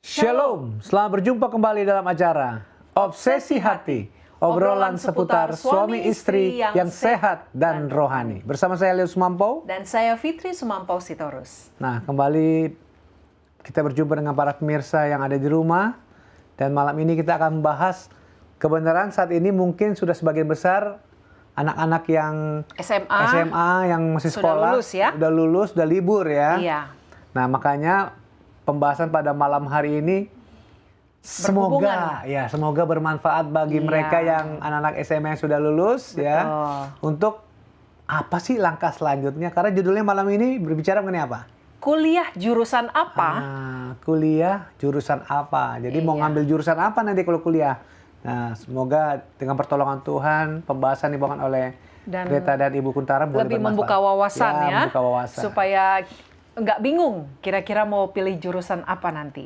Shalom, selamat berjumpa kembali dalam acara Obsesi Hati, obrolan seputar suami istri yang sehat dan rohani. Bersama saya Leo Sumampau dan saya Fitri Sumampau Sitorus. Nah, kembali kita berjumpa dengan para pemirsa yang ada di rumah. Dan malam ini kita akan membahas kebenaran saat ini mungkin sudah sebagian besar anak-anak yang SMA yang masih sekolah, udah lulus, udah libur ya. Iya. Nah, makanya pembahasan pada malam hari ini semoga bermanfaat bagi mereka yang anak-anak SMA yang sudah lulus. Betul. Ya. Untuk apa sih langkah selanjutnya? Karena judulnya malam ini berbicara mengenai apa? Kuliah jurusan apa? Kuliah jurusan apa? Jadi mau ngambil jurusan apa nanti kalau kuliah? Nah, semoga dengan pertolongan Tuhan pembahasan dibawakan oleh Greta dan Ibu Kuntara lebih membuka wawasan membuka wawasan. Supaya nggak bingung kira-kira mau pilih jurusan apa nanti.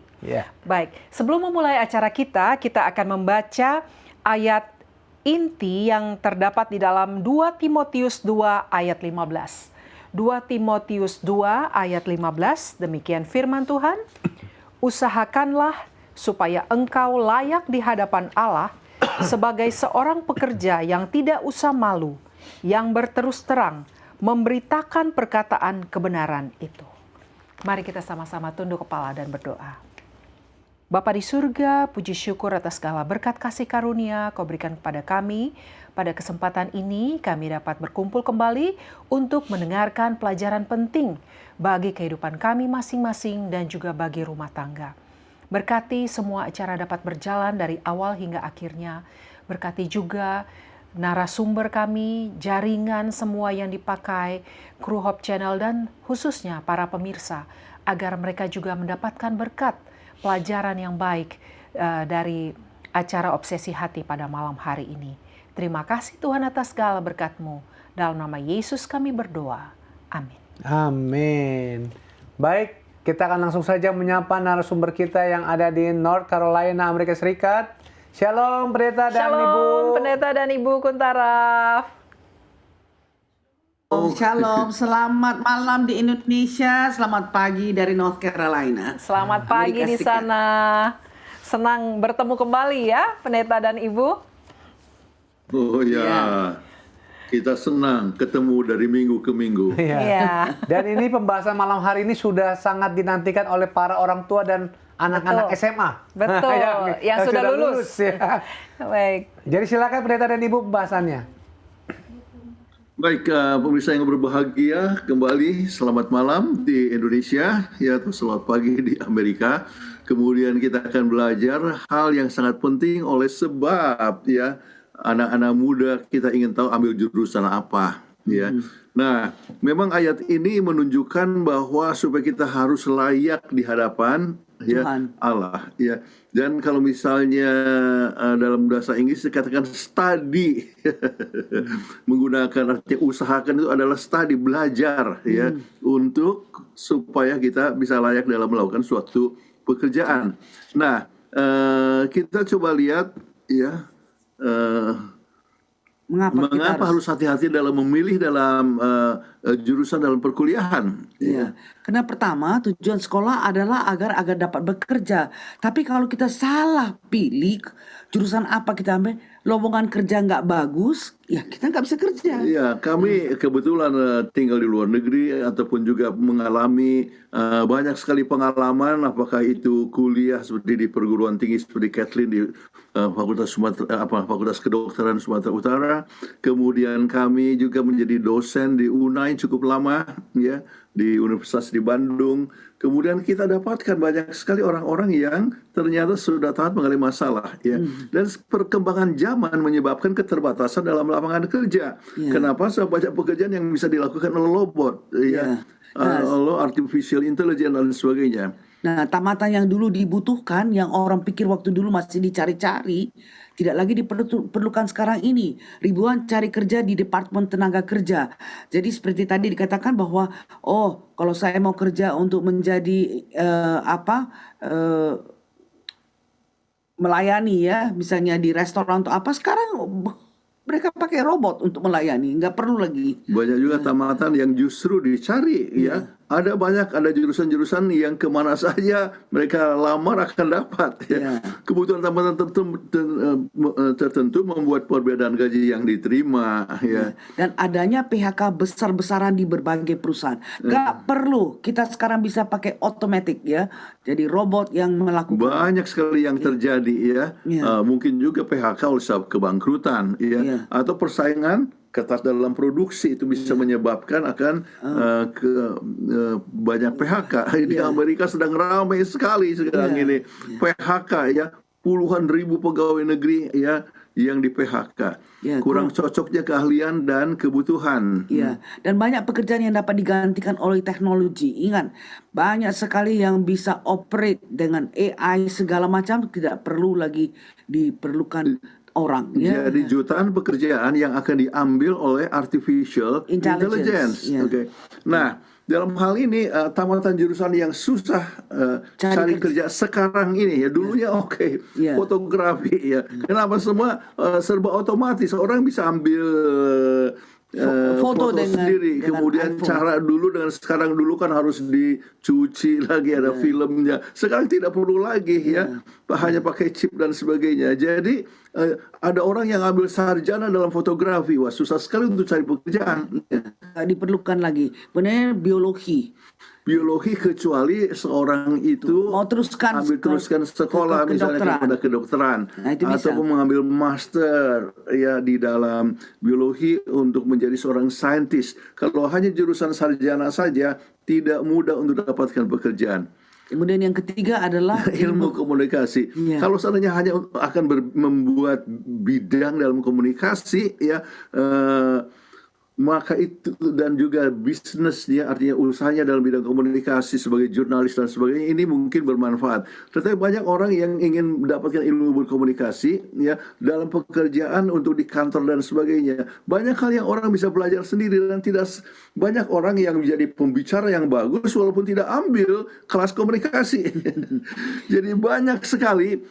Baik, sebelum memulai acara kita akan membaca ayat inti yang terdapat di dalam 2 Timotius 2 ayat 15. 2 Timotius 2 ayat 15, demikian firman Tuhan. Usahakanlah supaya engkau layak di hadapan Allah sebagai seorang pekerja yang tidak usah malu, yang berterus terang memberitakan perkataan kebenaran itu. Mari kita sama-sama tunduk kepala dan berdoa. Bapa di surga, puji syukur atas segala berkat kasih karunia Kau berikan kepada kami. Pada kesempatan ini kami dapat berkumpul kembali untuk mendengarkan pelajaran penting bagi kehidupan kami masing-masing dan juga bagi rumah tangga. Berkati semua acara dapat berjalan dari awal hingga akhirnya. Berkati juga narasumber kami, jaringan semua yang dipakai, kru Hope Channel dan khususnya para pemirsa, agar mereka juga mendapatkan berkat pelajaran yang baik dari acara Obsesi Hati pada malam hari ini. Terima kasih Tuhan atas segala berkat-Mu. Dalam nama Yesus kami berdoa. Amin. Amin. Baik, kita akan langsung saja menyapa narasumber kita yang ada di North Carolina, Amerika Serikat. Shalom Pendeta dan Ibu. Shalom Pendeta dan Ibu Kuntara. Shalom, selamat malam di Indonesia, selamat pagi dari North Carolina. Selamat pagi di sana. Senang bertemu kembali ya Pendeta dan Ibu. Oh ya, kita senang ketemu dari minggu ke minggu. Ya. Dan ini pembahasan malam hari ini sudah sangat dinantikan oleh para orang tua dan anak-anak SMA. Betul, yang sudah lulus. Ya. Baik. Jadi silakan Pendeta dan Ibu pembahasannya. Baik, pemirsa yang berbahagia, kembali selamat malam di Indonesia, ya, atau selamat pagi di Amerika. Kemudian kita akan belajar hal yang sangat penting oleh sebab ya anak-anak muda kita ingin tahu ambil jurusan apa. Ya, nah memang ayat ini menunjukkan bahwa supaya kita harus layak di hadapan Tuhan. Allah. Ya, dan kalau misalnya dalam bahasa Inggris dikatakan study, menggunakan arti usahakan itu adalah study, belajar ya, untuk supaya kita bisa layak dalam melakukan suatu pekerjaan. Nah, kita coba lihat ya. Mengapa harus hati-hati dalam memilih dalam jurusan dalam perkuliahan? Ya. Karena pertama tujuan sekolah adalah agar dapat bekerja. Tapi kalau kita salah pilih jurusan apa kita ambil, lowongan kerja nggak bagus, ya kita nggak bisa kerja. Iya, kami kebetulan tinggal di luar negeri ataupun juga mengalami banyak sekali pengalaman, apakah itu kuliah seperti di perguruan tinggi seperti Kathleen di Fakultas Kedokteran Sumatera Utara. Kemudian kami juga menjadi dosen di UNAI cukup lama ya, di Universitas di Bandung. Kemudian kita dapatkan banyak sekali orang-orang yang ternyata sudah taat mengalami masalah ya. Dan perkembangan zaman menyebabkan keterbatasan dalam lapangan kerja. Kenapa? Sebab banyak pekerjaan yang bisa dilakukan oleh robot ya. Oleh artificial intelligence dan sebagainya. Nah, tamatan yang dulu dibutuhkan, yang orang pikir waktu dulu masih dicari-cari, tidak lagi diperlukan sekarang ini. Ribuan cari kerja di Departemen Tenaga Kerja. Jadi seperti tadi dikatakan bahwa, kalau saya mau kerja untuk menjadi melayani ya, misalnya di restoran atau apa, sekarang mereka pakai robot untuk melayani, nggak perlu lagi. Banyak juga tamatan yang justru dicari ya ada jurusan-jurusan yang kemana saja mereka lamar akan dapat ya. Kebutuhan tambahan tertentu membuat perbedaan gaji yang diterima ya. Dan adanya PHK besar-besaran di berbagai perusahaan. Gak perlu, kita sekarang bisa pakai otomatis ya. Jadi robot yang melakukan. Banyak sekali yang terjadi ya. Mungkin juga PHK oleh sebab kebangkrutan ya. Atau persaingan ketat dalam produksi itu bisa menyebabkan akan banyak PHK. Di Amerika sedang ramai sekali sekarang ini PHK ya, puluhan ribu pegawai negeri ya yang di PHK. Kurang cocoknya keahlian dan kebutuhan. Dan banyak pekerjaan yang dapat digantikan oleh teknologi. Ingat, banyak sekali yang bisa operate dengan AI segala macam, tidak perlu lagi diperlukan orang. Jadi jutaan pekerjaan yang akan diambil oleh artificial intelligence. Nah, dalam hal ini tamatan jurusan yang susah cari kerja sekarang ini ya, dulunya fotografi ya. Kenapa semua serba otomatis? Orang bisa ambil foto sendiri, kemudian iPhone. Cara dulu dengan sekarang, dulu kan harus dicuci lagi, ada filmnya. Sekarang tidak perlu lagi ya, hanya pakai chip dan sebagainya. Jadi ada orang yang ambil sarjana dalam fotografi, wah susah sekali untuk cari pekerjaan. Diperlukan lagi, benar biologi kecuali seorang itu mau teruskan sekolah misalnya kepada kedokteran atau mengambil master ya di dalam biologi untuk menjadi seorang saintis. Kalau hanya jurusan sarjana saja tidak mudah untuk dapatkan pekerjaan. Kemudian yang ketiga adalah ilmu komunikasi. Kalau seandainya hanya akan membuat bidang dalam komunikasi ya, maka itu dan juga bisnisnya, artinya usahanya dalam bidang komunikasi sebagai jurnalis dan sebagainya, ini mungkin bermanfaat. Tetapi banyak orang yang ingin mendapatkan ilmu berkomunikasi ya dalam pekerjaan untuk di kantor dan sebagainya. Banyak hal yang orang bisa belajar sendiri, dan tidak banyak orang yang menjadi pembicara yang bagus walaupun tidak ambil kelas komunikasi. Jadi banyak sekali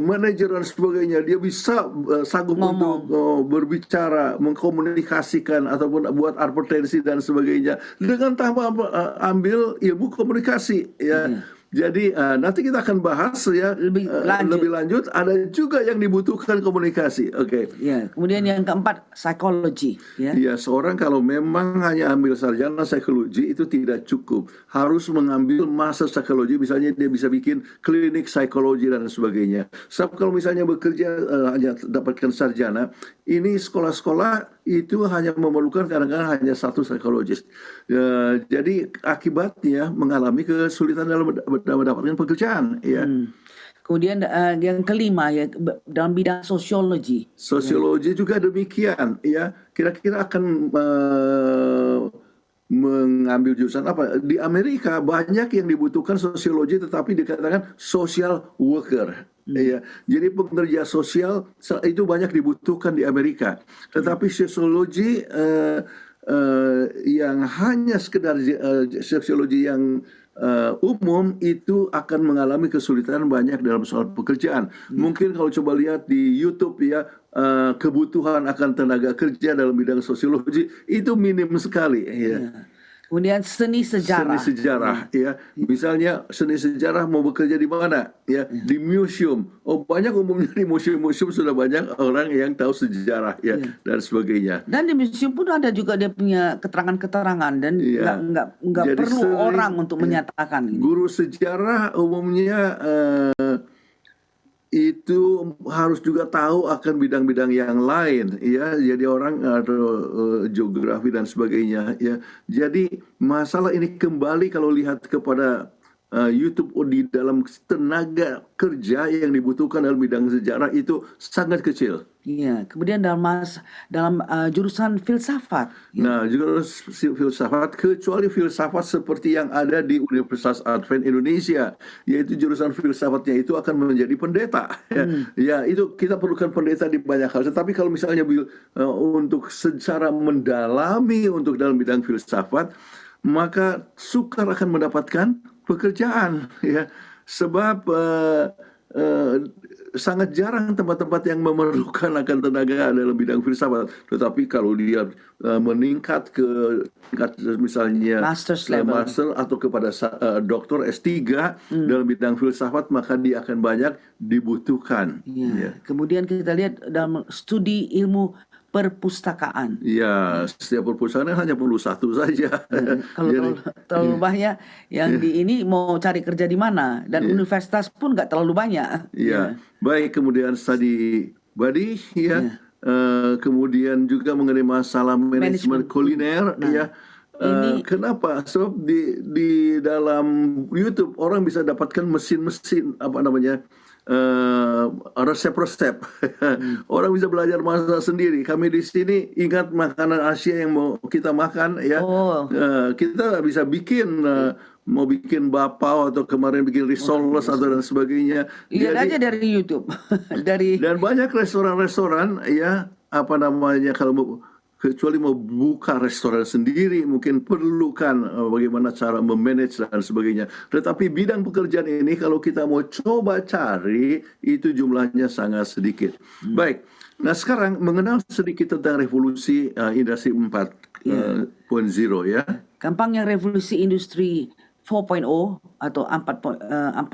manajer dan sebagainya, dia bisa sanggup untuk berbicara, mengkomunikasikan ataupun buat advertensi dan sebagainya dengan tanpa ambil ilmu komunikasi ya. Jadi nanti kita akan bahas ya lebih lanjut. Ada juga yang dibutuhkan komunikasi. Kemudian yang keempat, psikologi. Seorang kalau memang hanya ambil sarjana psikologi itu tidak cukup. Harus mengambil master psikologi. Misalnya dia bisa bikin klinik psikologi dan sebagainya. Sebab kalau misalnya bekerja hanya dapatkan sarjana, ini sekolah-sekolah itu hanya memerlukan kadang-kadang hanya satu psikologis. Jadi akibatnya mengalami kesulitan dalam mendapatkan pekerjaan. Kemudian yang kelima ya, dalam bidang sosiologi. Sosiologi juga demikian ya. Kira-kira akan mengambil jurusan apa? Di Amerika banyak yang dibutuhkan sosiologi tetapi dikatakan social worker. Jadi pekerja sosial itu banyak dibutuhkan di Amerika. Tetapi sosiologi yang hanya sekedar sosiologi yang umum itu akan mengalami kesulitan banyak dalam soal pekerjaan. Mungkin kalau coba lihat di YouTube ya, kebutuhan akan tenaga kerja dalam bidang sosiologi itu minim sekali ya. Kemudian seni sejarah. Seni sejarah ya. Misalnya seni sejarah mau bekerja di mana? Ya, di museum. Banyak umumnya di museum-museum sudah banyak orang yang tahu sejarah ya dan sebagainya. Dan di museum pun ada juga dia punya keterangan-keterangan dan nggak perlu orang untuk menyatakan. Guru sejarah umumnya itu harus juga tahu akan bidang-bidang yang lain ya, jadi orang atau geografi dan sebagainya ya. Jadi masalah ini kembali kalau lihat kepada YouTube di dalam tenaga kerja yang dibutuhkan dalam bidang sejarah itu sangat kecil. Kemudian dalam jurusan filsafat. Nah, juga filsafat, kecuali filsafat seperti yang ada di Universitas Advent Indonesia, yaitu jurusan filsafatnya itu akan menjadi pendeta. Ya, itu kita perlukan pendeta di banyak hal. Tetapi kalau misalnya untuk secara mendalami untuk dalam bidang filsafat, maka sukar akan mendapatkan pekerjaan ya, sebab sangat jarang tempat-tempat yang memerlukan akan tenaga dalam bidang filsafat. Tetapi kalau dia meningkat ke tingkat misalnya master atau kepada doktor S3 dalam bidang filsafat, maka dia akan banyak dibutuhkan. Ya. Kemudian kita lihat dalam studi ilmu perpustakaan. Ya, setiap perpustakaan hanya perlu satu saja. Kalau terlalu banyak yang di ini mau cari kerja di mana, dan universitas pun nggak terlalu banyak. Ya, baik. Kemudian study body, ya. Kemudian juga mengenai masalah manajemen kuliner, ya. Kenapa? Sebab di dalam YouTube orang bisa dapatkan mesin-mesin resep-resep. Orang bisa belajar masak sendiri. Kami di sini ingat makanan Asia yang mau kita makan, ya. Kita bisa bikin mau bikin bapau atau kemarin bikin risoles atau dan sebagainya. Lihat aja dari YouTube. Dan banyak restoran-restoran, ya, kalau kecuali mau buka restoran sendiri, mungkin perlukan bagaimana cara memanage dan sebagainya. Tetapi bidang pekerjaan ini kalau kita mau coba cari, itu jumlahnya sangat sedikit. Baik, nah sekarang mengenal sedikit tentang revolusi industri 4.0, ya. Gampangnya revolusi industri 4.0 atau 4.0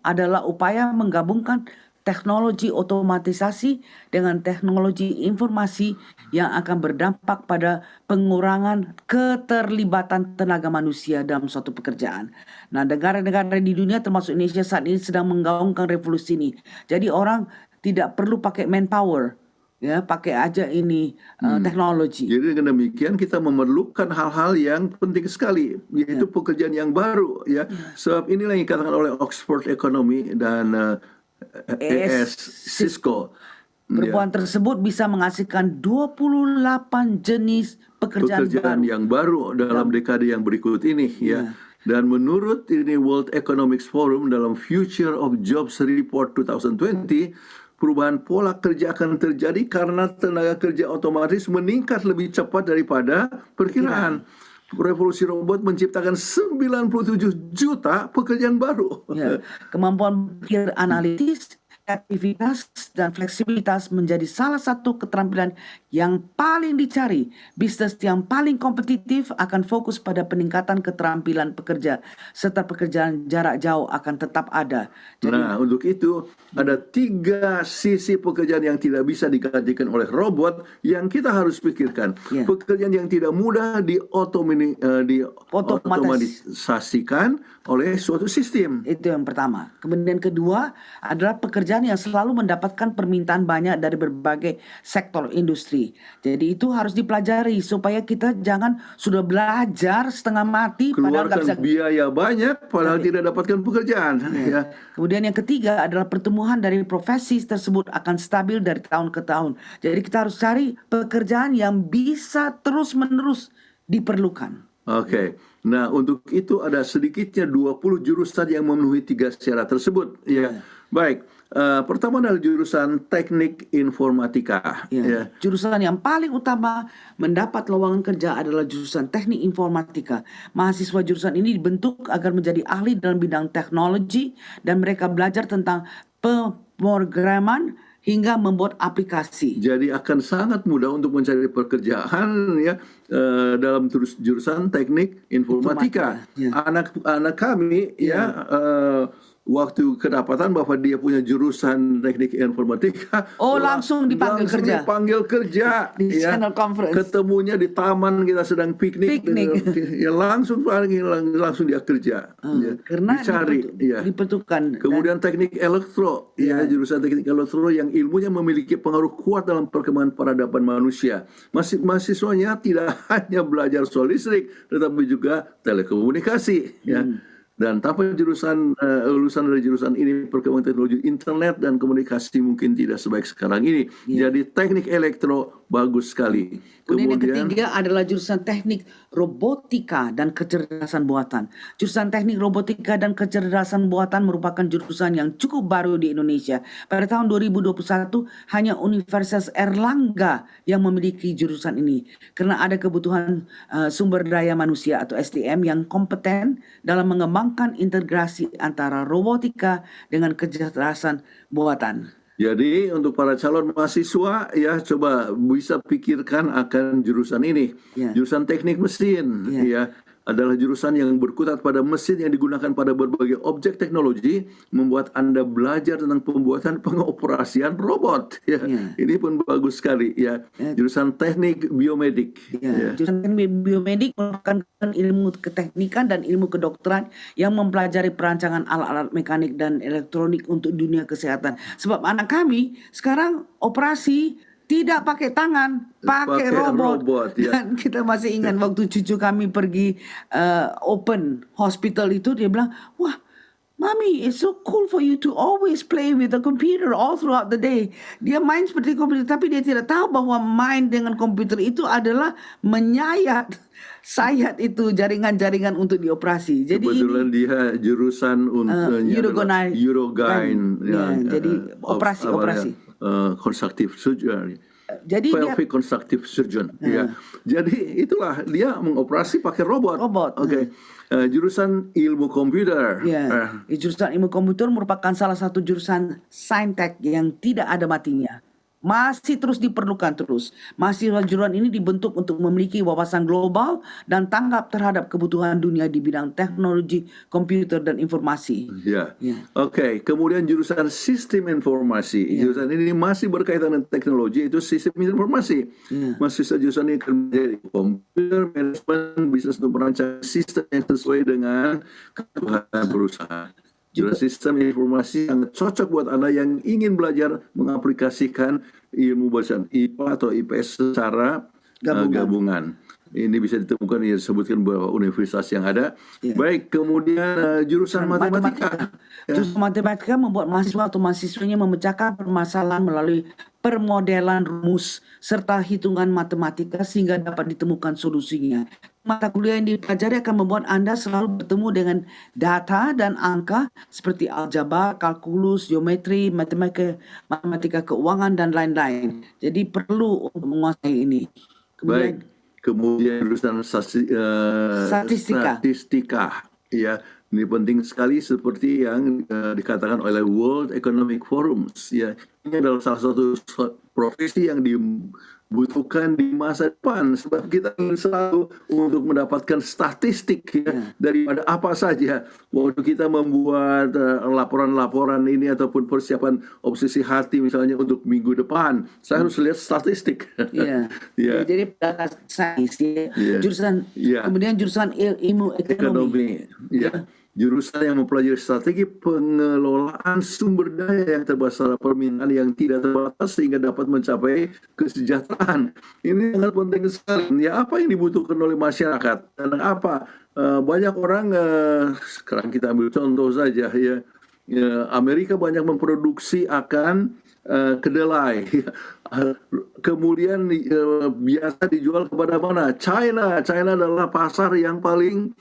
adalah upaya menggabungkan teknologi otomatisasi dengan teknologi informasi yang akan berdampak pada pengurangan keterlibatan tenaga manusia dalam suatu pekerjaan. Nah, negara-negara di dunia termasuk Indonesia saat ini sedang menggaungkan revolusi ini. Jadi orang tidak perlu pakai manpower, ya, pakai aja ini teknologi. Jadi dengan demikian kita memerlukan hal-hal yang penting sekali, yaitu pekerjaan yang baru, ya. Sebab inilah yang dikatakan oleh Oxford Economy dan Cisco. Perubahan tersebut bisa menghasilkan 28 jenis pekerjaan yang baru dalam dekade yang berikut ini, ya. Dan menurut ini World Economic Forum dalam Future of Jobs Report 2020, perubahan pola kerja akan terjadi karena tenaga kerja otomatis meningkat lebih cepat daripada perkiraan. Revolusi robot menciptakan 97 juta pekerjaan baru. Ya, kemampuan berpikir analitis, kreativitas, dan fleksibilitas menjadi salah satu keterampilan yang paling dicari. Bisnis yang paling kompetitif akan fokus pada peningkatan keterampilan pekerja, serta pekerjaan jarak jauh akan tetap ada. Nah, untuk itu ada 3 sisi pekerjaan yang tidak bisa digantikan oleh robot yang kita harus pikirkan. Pekerjaan yang tidak mudah diotomatisasikan oleh suatu sistem. Itu yang pertama. Kemudian kedua adalah pekerjaan yang selalu mendapatkan permintaan banyak dari berbagai sektor industri. Jadi itu harus dipelajari supaya kita jangan sudah belajar setengah mati keluarkan biaya banyak padahal tidak dapatkan pekerjaan. Ya. Kemudian yang ketiga adalah pertumbuhan dari profesi tersebut akan stabil dari tahun ke tahun. Jadi kita harus cari pekerjaan yang bisa terus-menerus diperlukan. Oke. Nah, untuk itu ada sedikitnya 20 jurusan yang memenuhi 3 syarat tersebut. Ya. Baik. Pertama adalah jurusan teknik informatika. Jurusan yang paling utama mendapat lowongan kerja adalah jurusan teknik informatika. Mahasiswa jurusan ini dibentuk agar menjadi ahli dalam bidang teknologi dan mereka belajar tentang pemrograman hingga membuat aplikasi. Jadi akan sangat mudah untuk mencari pekerjaan, ya, dalam jurusan teknik informatika. Anak kami, waktu kedapatan bahwa dia punya jurusan teknik informatika, langsung dipanggil kerja di channel conference. Ketemunya di taman, kita sedang piknik. Ya, langsung dia kerja. Karena dicari, dibutuhkan. Kemudian teknik elektro, jurusan teknik elektro yang ilmunya memiliki pengaruh kuat dalam perkembangan peradaban manusia. Mahasiswanya tidak hanya belajar soal listrik, tetapi juga telekomunikasi. Dan tanpa lulusan dari jurusan ini, perkembangan teknologi internet dan komunikasi mungkin tidak sebaik sekarang ini. Jadi teknik elektro bagus sekali. Kemudian yang ketiga adalah jurusan teknik robotika dan kecerdasan buatan. Jurusan teknik robotika dan kecerdasan buatan merupakan jurusan yang cukup baru di Indonesia. Pada tahun 2021 hanya Universitas Erlangga yang memiliki jurusan ini karena ada kebutuhan sumber daya manusia atau SDM yang kompeten dalam mengembangkan integrasi antara robotika dengan kecerdasan buatan. Jadi untuk para calon mahasiswa ya coba bisa pikirkan akan jurusan ini. Jurusan teknik mesin ya adalah jurusan yang berkutat pada mesin yang digunakan pada berbagai objek teknologi, membuat Anda belajar tentang pembuatan pengoperasian robot ya. Ini pun bagus sekali ya. Jurusan teknik biomedik. Jurusan teknik biomedik merupakan ilmu keteknikan dan ilmu kedokteran yang mempelajari perancangan alat-alat mekanik dan elektronik untuk dunia kesehatan. Sebab anak kami sekarang operasi tidak pakai tangan, pakai robot. Dan kita masih ingat waktu cucu kami pergi open hospital itu, dia bilang, wah, Mami, it's so cool for you to always play with the computer all throughout the day. Dia main seperti komputer, tapi dia tidak tahu bahwa main dengan komputer itu adalah menyayat itu jaringan-jaringan untuk dioperasi. Jadi kebetulan dia jurusan untuk Eurogyne. Jadi operasi. Constructive surgery. Jadi pelvic constructive surgeon. Ya. Jadi itulah dia mengoperasi pakai robot. Oke. Jurusan ilmu komputer. Jurusan ilmu komputer merupakan salah satu jurusan saintek yang tidak ada matinya. Masih terus diperlukan terus. Mahasiswa jurusan ini dibentuk untuk memiliki wawasan global dan tanggap terhadap kebutuhan dunia di bidang teknologi, komputer dan informasi. Oke. Kemudian jurusan sistem informasi. Jurusan ini masih berkaitan dengan teknologi, itu sistem informasi. Mahasiswa jurusan ini akan menjadi komputer manajemen, bisnis untuk merancang sistem yang sesuai dengan kebutuhan perusahaan. Jurusan sistem informasi yang cocok buat Anda yang ingin belajar mengaplikasikan ilmu bahasa IPA atau IPS secara gabungan. Ini bisa ditemukan, yang disebutkan beberapa universitas yang ada. Baik, kemudian jurusan matematika. Jurusan matematika membuat mahasiswa atau mahasiswanya memecahkan permasalahan melalui permodelan rumus serta hitungan matematika sehingga dapat ditemukan solusinya. Mata kuliah yang dipelajari akan membuat Anda selalu bertemu dengan data dan angka seperti aljabar, kalkulus, geometri, matematika keuangan dan lain-lain. Jadi perlu untuk menguasai ini. Kemudian jurusan statistika. Ya, ini penting sekali seperti yang dikatakan oleh World Economic Forum. Ya, ini adalah salah satu profesi yang dibutuhkan di masa depan, sebab kita ingin selalu untuk mendapatkan statistik daripada apa saja. Waktu kita membuat laporan-laporan ini ataupun persiapan obsesi hati misalnya untuk minggu depan, saya harus lihat statistik. Jadi data sains, jurusan kemudian jurusan ilmu ekonomi. Jurusan yang mempelajari strategi pengelolaan sumber daya yang terbatas permintaan yang tidak terbatas sehingga dapat mencapai kesejahteraan. Ini sangat penting sekali. Ya, apa yang dibutuhkan oleh masyarakat dan apa banyak orang sekarang kita ambil contoh saja ya. Amerika banyak memproduksi akan kedelai, kemudian biasa dijual kepada mana? China adalah pasar yang paling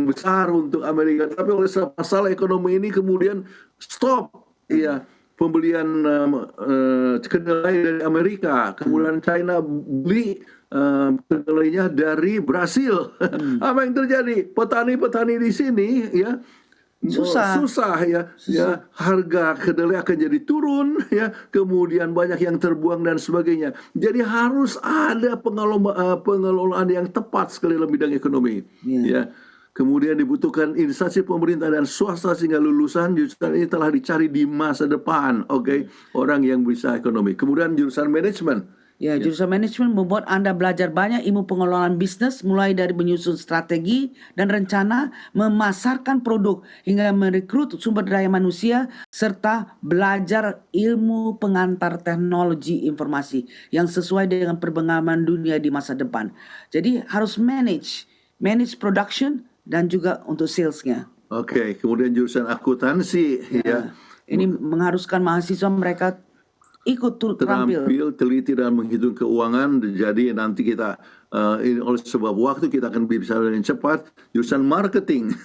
besar untuk Amerika. Tapi oleh masalah ekonomi ini kemudian stop, pembelian kedelai dari Amerika. Kemudian China beli kedelainya dari Brasil. Apa yang terjadi? Petani-petani di sini susah ya, harga kedelai akan jadi turun ya, kemudian banyak yang terbuang dan sebagainya. Jadi harus ada pengelolaan yang tepat sekali dalam bidang ekonomi. Kemudian dibutuhkan instansi pemerintah dan swasta sehingga lulusan jurusan ini telah dicari di masa depan. Orang yang bisa ekonomi. Kemudian jurusan manajemen. Jurusan manajemen membuat Anda belajar banyak ilmu pengelolaan bisnis, mulai dari menyusun strategi dan rencana, memasarkan produk, hingga merekrut sumber daya manusia, serta belajar ilmu pengantar teknologi informasi yang sesuai dengan perkembangan dunia di masa depan. Jadi harus manage production dan juga untuk salesnya. Kemudian jurusan akuntansi. Ini mengharuskan mahasiswa mereka ikut terampil. Teliti dan menghitung keuangan. Jadi nanti kita oleh sebab waktu kita akan bisa dengan cepat. Jurusan marketing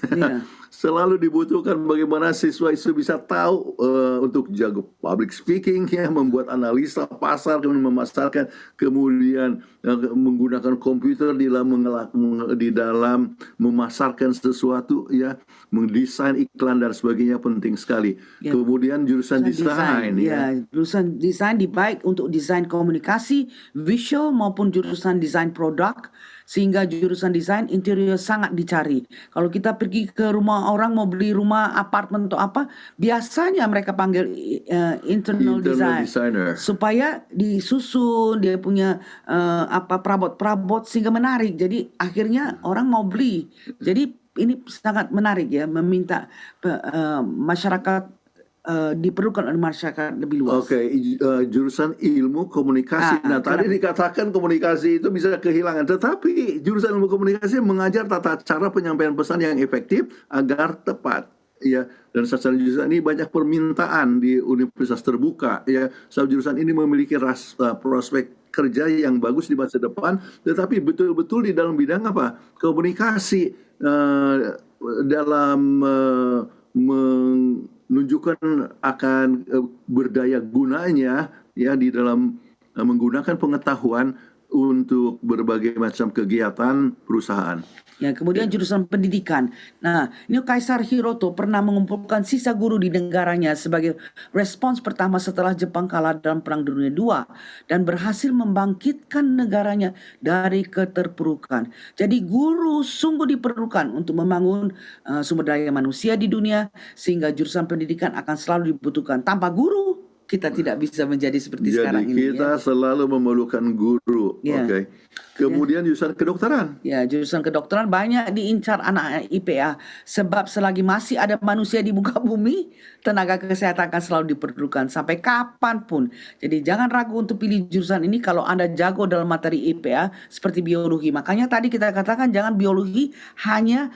selalu dibutuhkan bagaimana siswa itu bisa tahu untuk jago public speaking, ya, membuat analisa pasar, kemudian memasarkan, kemudian menggunakan komputer di dalam memasarkan sesuatu, ya, mendesain iklan dan sebagainya, penting sekali. Kemudian jurusan desain, jurusan desain baik untuk desain komunikasi, visual maupun jurusan desain produk, sehingga jurusan desain interior sangat dicari. Kalau kita pergi ke rumah orang mau beli rumah, apartemen atau apa, biasanya mereka panggil internal designer supaya disusun, dia punya perabot-perabot sehingga menarik. Jadi akhirnya orang mau beli. Jadi ini sangat menarik, ya, meminta masyarakat, diperlukan oleh masyarakat lebih luas. Jurusan ilmu komunikasi. Tadi dikatakan komunikasi itu bisa kehilangan, tetapi jurusan ilmu komunikasi mengajar tata cara penyampaian pesan yang efektif agar tepat, ya. Dan secara jurusan ini banyak permintaan di universitas terbuka, ya. Sebab jurusan ini memiliki prospek kerja yang bagus di masa depan, tetapi betul-betul di dalam bidang apa? Komunikasi, dalam menunjukkan akan berdaya gunanya, ya, di dalam menggunakan pengetahuan untuk berbagai macam kegiatan perusahaan. Ya, kemudian jurusan pendidikan. Nah, ini Kaisar Hiroto pernah mengumpulkan sisa guru di negaranya sebagai respons pertama setelah Jepang kalah dalam Perang Dunia II dan berhasil membangkitkan negaranya dari keterpurukan. Jadi guru sungguh diperlukan untuk membangun sumber daya manusia di dunia, sehingga jurusan pendidikan akan selalu dibutuhkan. Tanpa guru kita tidak bisa menjadi seperti sekarang ini. Jadi kita selalu memerlukan guru. Kemudian jurusan kedokteran. Ya, jurusan kedokteran banyak diincar anak IPA, sebab selagi masih ada manusia di muka bumi, tenaga kesehatan akan selalu diperlukan sampai kapanpun. Jadi jangan ragu untuk pilih jurusan ini kalau Anda jago dalam materi IPA seperti biologi. Makanya tadi kita katakan jangan biologi hanya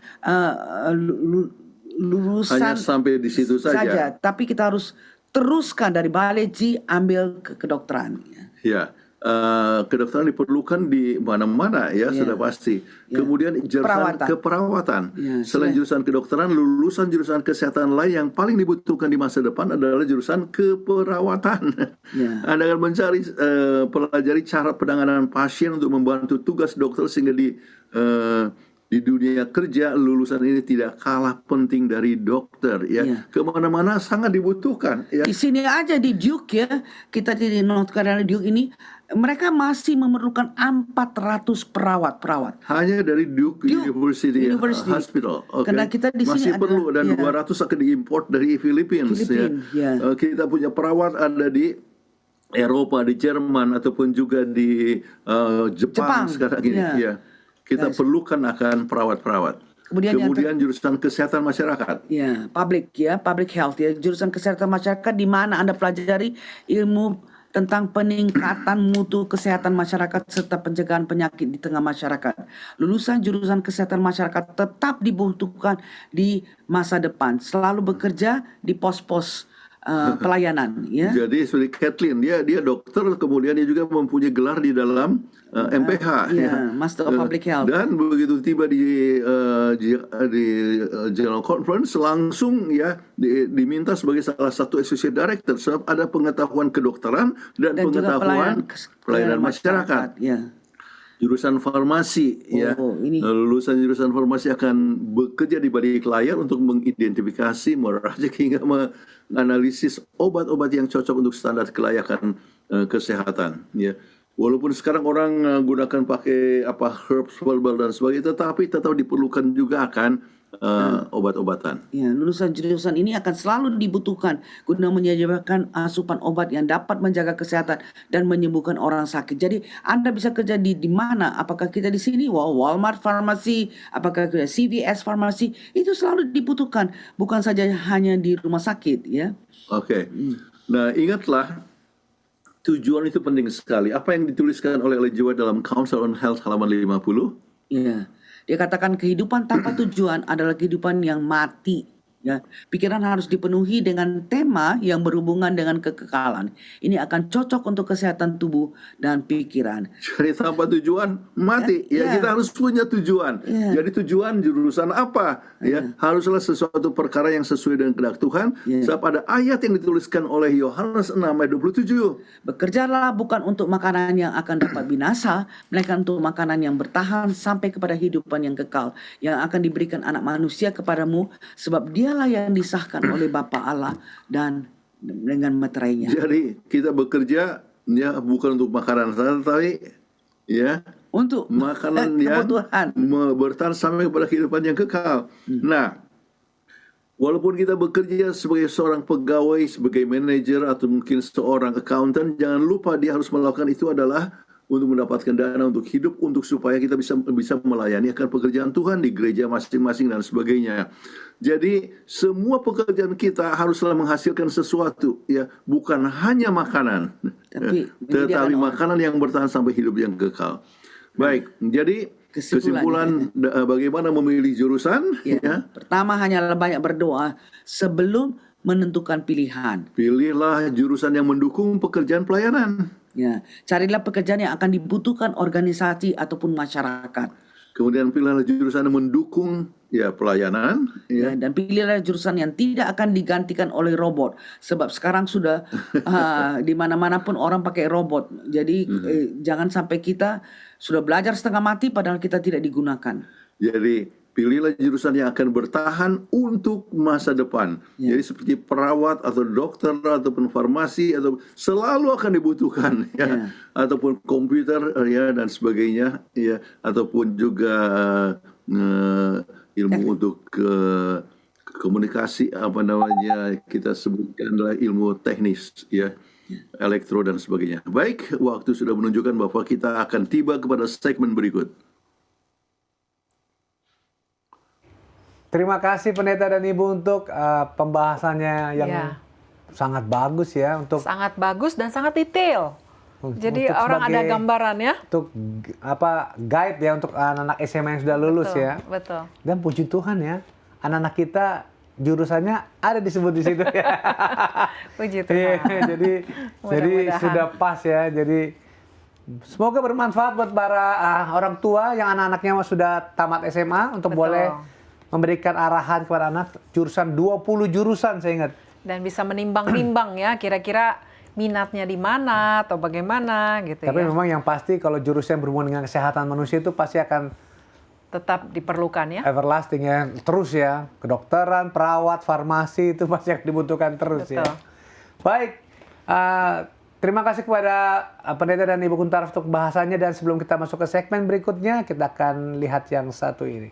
lulusan sampai di situ saja. Tapi kita harus teruskan dari biologi ambil ke kedokteran. Ya, kedokteran diperlukan di mana-mana, ya, sudah pasti. Kemudian jurusan keperawatan. Selain jurusan kedokteran, lulusan jurusan kesehatan lain yang paling dibutuhkan di masa depan adalah jurusan keperawatan. Anda akan mencari pelajari cara penanganan pasien untuk membantu tugas dokter, sehingga di dunia kerja lulusan ini tidak kalah penting dari dokter, ya. Kemana-mana sangat dibutuhkan, ya. Di sini aja di Duke, ya, kita di North Carolina Duke ini, mereka masih memerlukan 400 perawat. Hanya dari Duke University Hospital. Karena kita di sini masih perlu, dan 200 akan diimport dari Philippines, ya. Kita punya perawat ada di Eropa, di Jerman, ataupun juga di Jepang sekarang ini, ya. Kita perlukan akan perawat-perawat. Kemudian jurusan kesehatan masyarakat. Ya, public health, ya. Jurusan kesehatan masyarakat di mana Anda pelajari ilmu tentang peningkatan mutu kesehatan masyarakat serta pencegahan penyakit di tengah masyarakat. Lulusan jurusan kesehatan masyarakat tetap dibutuhkan di masa depan. Selalu bekerja di pos-pos pelayanan, ya. Jadi seperti Kathleen, dia dokter, kemudian dia juga mempunyai gelar di dalam MPH, Master of Public Health. Dan begitu tiba di General Conference, langsung, ya, diminta sebagai salah satu associate director, sebab ada pengetahuan kedokteran dan pengetahuan pelayanan masyarakat. Jurusan farmasi, ya. Lulusan jurusan farmasi akan bekerja di balik layar untuk mengidentifikasi, meracik hingga menganalisis obat-obat yang cocok untuk standar kelayakan kesehatan, ya. Walaupun sekarang orang gunakan pakai herbs, herbal dan sebagainya, tetapi tetap diperlukan juga akan obat-obatan. Ya, lulusan jurusan ini akan selalu dibutuhkan guna menyediakan asupan obat yang dapat menjaga kesehatan dan menyembuhkan orang sakit. Jadi Anda bisa kerja di mana? Apakah kita di sini Walmart Farmasi, apakah kita CVS Farmasi, itu selalu dibutuhkan, bukan saja hanya di rumah sakit, ya. Nah, ingatlah, tujuan itu penting sekali. Apa yang dituliskan oleh Ellen G. White dalam Council on Health halaman 50? Ya. Dia katakan kehidupan tanpa tujuan adalah kehidupan yang mati. Ya, pikiran harus dipenuhi dengan tema yang berhubungan dengan kekekalan. Ini akan cocok untuk kesehatan tubuh dan pikiran. Jadi tanpa tujuan mati. Ya, kita harus punya tujuan. Jadi tujuan jurusan apa? Ya, haruslah sesuatu perkara yang sesuai dengan kehendak Tuhan. Sebab ada ayat yang dituliskan oleh Yohanes 6 ayat 27. Bekerjalah bukan untuk makanan yang akan dapat binasa, melainkan untuk makanan yang bertahan sampai kepada kehidupan yang kekal, yang akan diberikan anak manusia kepadamu, sebab dialah yang disahkan oleh Bapa Allah dan dengan meterainya. Jadi kita bekerja ya bukan untuk makanan saja, tapi ya untuk makanan yang kebutuhan bertahan sampai kepada kehidupan yang kekal. Nah, walaupun kita bekerja sebagai seorang pegawai, sebagai manajer atau mungkin seorang accountant, jangan lupa dia harus melakukan itu adalah untuk mendapatkan dana untuk hidup, untuk supaya kita bisa melayani akan pekerjaan Tuhan di gereja masing-masing dan sebagainya. Jadi semua pekerjaan kita haruslah menghasilkan sesuatu, ya, bukan hanya makanan, tetapi makanan yang bertahan sampai hidup yang kekal. Baik, jadi kesimpulan bagaimana memilih jurusan? Ya. Pertama, hanyalah banyak berdoa sebelum menentukan pilihan. Pilihlah jurusan yang mendukung pekerjaan pelayanan. Ya, carilah pekerjaan yang akan dibutuhkan organisasi ataupun masyarakat. Kemudian pilihlah jurusan yang mendukung pelayanan. Ya, dan pilihlah jurusan yang tidak akan digantikan oleh robot. Sebab sekarang sudah di mana-mana pun orang pakai robot. Jadi jangan sampai kita sudah belajar setengah mati padahal kita tidak digunakan. Jadi pilihlah jurusan yang akan bertahan untuk masa depan. Jadi seperti perawat atau dokter ataupun farmasi atau selalu akan dibutuhkan ataupun komputer dan sebagainya ataupun juga ilmu untuk komunikasi kita sebutkan adalah ilmu teknis elektro dan sebagainya. Baik, waktu sudah menunjukkan bahwa kita akan tiba kepada segmen berikut. Terima kasih Pendeta dan Ibu untuk pembahasannya yang sangat bagus ya, untuk sangat bagus dan sangat detail. Jadi orang ada gambaran ya. Untuk guide ya untuk anak-anak SMA yang sudah lulus ya. Betul. Dan puji Tuhan ya, anak-anak kita jurusannya ada disebut di situ ya. Puji Tuhan. jadi sudah pas ya. Jadi semoga bermanfaat buat para orang tua yang anak-anaknya sudah tamat SMA untuk boleh memberikan arahan kepada anak jurusan 20 jurusan saya ingat. Dan bisa menimbang-nimbang ya kira-kira minatnya di mana atau bagaimana gitu. Tapi memang yang pasti kalau jurusan yang berhubungan dengan kesehatan manusia itu pasti akan tetap diperlukan ya. Everlasting ya, terus ya. Kedokteran, perawat, farmasi itu pasti akan dibutuhkan terus ya. Baik, terima kasih kepada Pendeta dan Ibu Kuntaraf untuk bahasannya, dan sebelum kita masuk ke segmen berikutnya, kita akan lihat yang satu ini.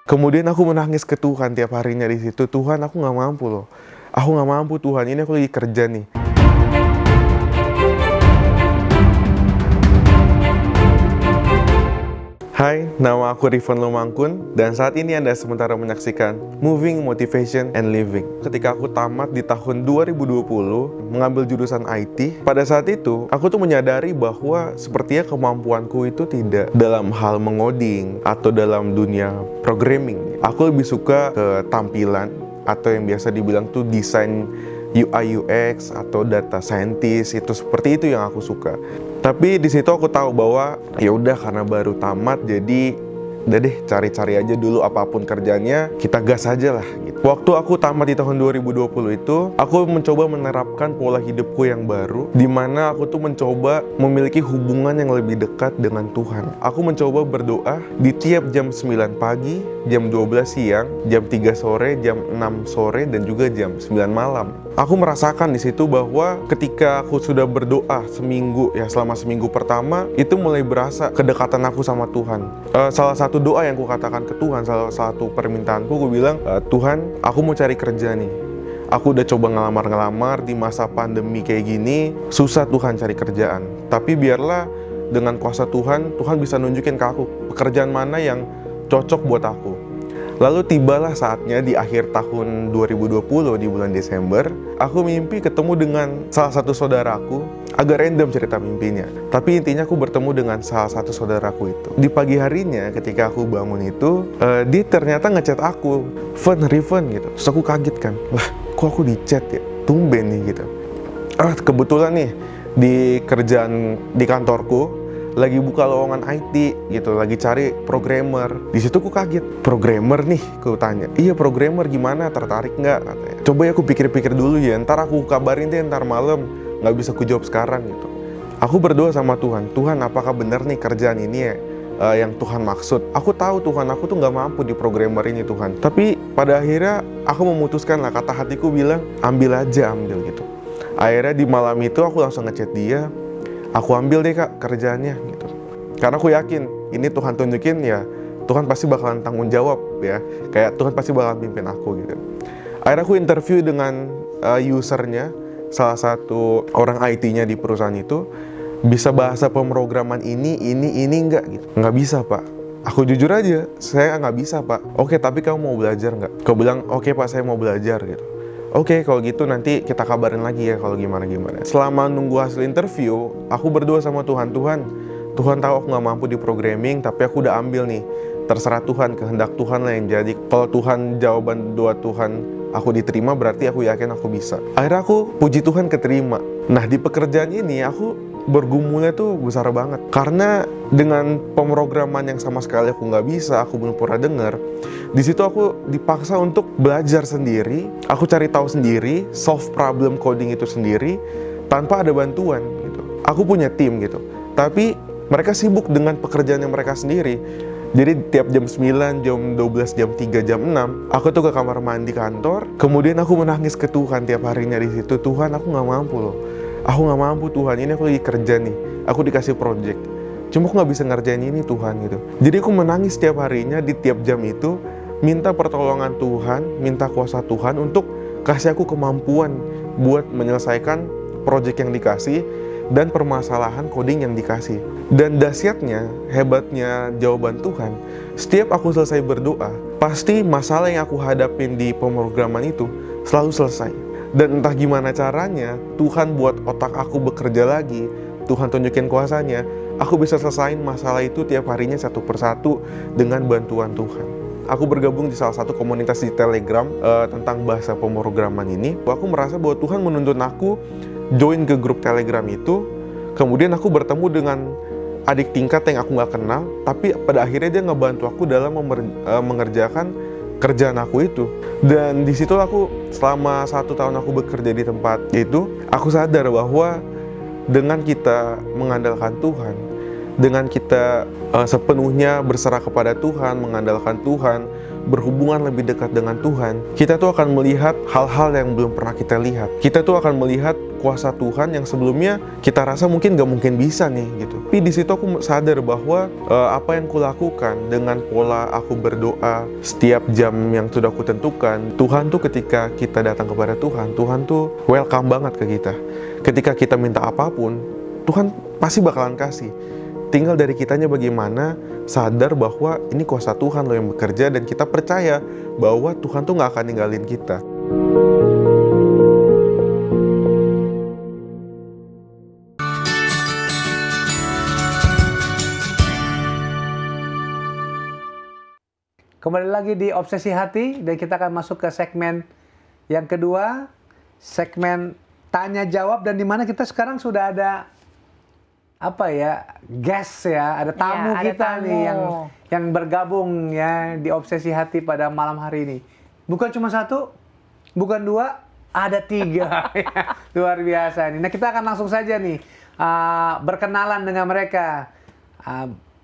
Kemudian aku menangis ke Tuhan tiap harinya di situ. Tuhan, aku nggak mampu loh. Aku nggak mampu Tuhan, ini aku lagi kerja nih. Hai, nama aku Rifan Lumangkun, dan saat ini Anda sementara menyaksikan Moving Motivation and Living. Ketika aku tamat di tahun 2020, mengambil jurusan IT, pada saat itu, aku tuh menyadari bahwa sepertinya kemampuanku itu tidak dalam hal mengoding atau dalam dunia programming. Aku lebih suka ke tampilan, atau yang biasa dibilang tuh desain UI UX atau data scientist, itu seperti itu yang aku suka. Tapi di situ aku tahu bahwa ya udah, karena baru tamat, jadi udah deh cari-cari aja dulu apapun kerjanya, kita gas aja lah gitu. Waktu aku tamat di tahun 2020 itu, aku mencoba menerapkan pola hidupku yang baru, di mana aku tuh mencoba memiliki hubungan yang lebih dekat dengan Tuhan. Aku mencoba berdoa di tiap jam 9 pagi, jam 12 siang, jam 3 sore, jam 6 sore, dan juga jam 9 malam. Aku merasakan di situ bahwa ketika aku sudah berdoa seminggu, ya selama seminggu pertama, itu mulai berasa kedekatan aku sama Tuhan. Salah satu doa yang aku katakan ke Tuhan, salah satu permintaanku, aku bilang, Tuhan, aku mau cari kerja nih. Aku udah coba ngelamar-ngelamar di masa pandemi kayak gini, susah Tuhan cari kerjaan. Tapi biarlah dengan kuasa Tuhan, Tuhan bisa nunjukin ke aku pekerjaan mana yang cocok buat aku. Lalu tibalah saatnya di akhir tahun 2020 di bulan Desember, aku mimpi ketemu dengan salah satu saudaraku. agak random cerita mimpinya. Tapi intinya aku bertemu dengan salah satu saudaraku itu. Di pagi harinya ketika aku bangun itu, dia ternyata ngechat aku, Riven gitu. Terus aku kaget kan, lah kok aku di chat ya? Tumben nih gitu. Kebetulan nih di kerjaan di kantorku lagi buka lowongan IT gitu, lagi cari programmer. Di situ aku kaget, programmer nih, aku tanya. Iya programmer, gimana, tertarik nggak? Katanya. Coba ya aku pikir-pikir dulu ya, ntar aku kabarin deh ntar malam, nggak bisa aku jawab sekarang gitu. Aku berdoa sama Tuhan, Tuhan apakah benar nih kerjaan ini ya yang Tuhan maksud? Aku tahu Tuhan, aku tuh nggak mampu di programmer ini Tuhan. Tapi pada akhirnya aku memutuskan lah, kata hatiku bilang ambil aja, ambil gitu. Akhirnya di malam itu aku langsung ngechat dia, aku ambil deh kak kerjaannya gitu. Karena aku yakin ini Tuhan tunjukin ya, Tuhan pasti bakalan tanggung jawab ya. Kayak Tuhan pasti bakalan pimpin aku gitu. Akhirnya aku interview dengan usernya, salah satu orang IT-nya di perusahaan itu. Bisa bahasa pemrograman ini enggak gitu. Nggak bisa pak. Aku jujur aja, saya nggak bisa pak. Oke, tapi kamu mau belajar nggak? Kau bilang, oke pak saya mau belajar gitu. Oke, kalau gitu nanti kita kabarin lagi ya kalau gimana-gimana. Selama nunggu hasil interview, aku berdoa sama Tuhan. Tuhan tahu aku nggak mampu di programming, tapi aku udah ambil nih. Terserah Tuhan, kehendak Tuhan lah yang jadi. Kalau Tuhan jawaban doa Tuhan aku diterima, berarti aku yakin aku bisa. Akhirnya aku puji Tuhan keterima. Nah di pekerjaan ini aku bergumulnya tuh besar banget. Karena dengan pemrograman yang sama sekali aku nggak bisa, aku belum pernah dengar. Di situ aku dipaksa untuk belajar sendiri. Aku cari tahu sendiri, solve problem coding itu sendiri tanpa ada bantuan gitu. Aku punya tim gitu. Tapi mereka sibuk dengan pekerjaannya mereka sendiri. Jadi tiap jam 9, jam 12, jam 3, jam 6, aku tuh ke kamar mandi kantor. Kemudian aku menangis ke Tuhan tiap harinya di situ. Tuhan, aku nggak mampu loh. Aku nggak mampu Tuhan, ini aku lagi kerja nih. Aku dikasih project. Cuma aku nggak bisa ngerjain ini Tuhan gitu. Jadi aku menangis tiap harinya di tiap jam itu. Minta pertolongan Tuhan, minta kuasa Tuhan untuk kasih aku kemampuan buat menyelesaikan project yang dikasih dan permasalahan coding yang dikasih. Dan dahsyatnya, hebatnya jawaban Tuhan, setiap aku selesai berdoa, pasti masalah yang aku hadapin di pemrograman itu selalu selesai. Dan entah gimana caranya, Tuhan buat otak aku bekerja lagi, Tuhan tunjukin kuasanya, aku bisa selesain masalah itu tiap harinya satu persatu dengan bantuan Tuhan. Aku bergabung di salah satu komunitas di Telegram tentang bahasa pemrograman ini. Aku merasa bahwa Tuhan menuntun aku join ke grup Telegram itu. Kemudian aku bertemu dengan adik tingkat yang aku nggak kenal, tapi pada akhirnya dia ngebantu aku dalam mengerjakan kerjaan aku itu. Dan di situ aku selama 1 tahun aku bekerja di tempat itu, aku sadar bahwa dengan kita mengandalkan Tuhan, dengan kita sepenuhnya berserah kepada Tuhan, mengandalkan Tuhan, berhubungan lebih dekat dengan Tuhan, kita tuh akan melihat hal-hal yang belum pernah kita lihat. Kita tuh akan melihat kuasa Tuhan yang sebelumnya kita rasa mungkin gak mungkin bisa nih gitu. Tapi di situ aku sadar bahwa apa yang kulakukan dengan pola aku berdoa setiap jam yang sudah aku tentukan, Tuhan tuh ketika kita datang kepada Tuhan, Tuhan tuh welcome banget ke kita. Ketika kita minta apapun, Tuhan pasti bakalan kasih. Tinggal dari kitanya bagaimana sadar bahwa ini kuasa Tuhan loh yang bekerja, dan kita percaya bahwa Tuhan tuh gak akan ninggalin kita. Kembali lagi di Obsesi Hati, dan kita akan masuk ke segmen yang kedua, segmen tanya jawab, dan dimana kita sekarang sudah ada guest ya, ada tamu ya, kita tamu nih yang bergabung ya di Obsesi Hati pada malam hari ini. Bukan cuma 1, bukan 2, ada 3. Luar biasa nih. Nah, kita akan langsung saja nih berkenalan dengan mereka.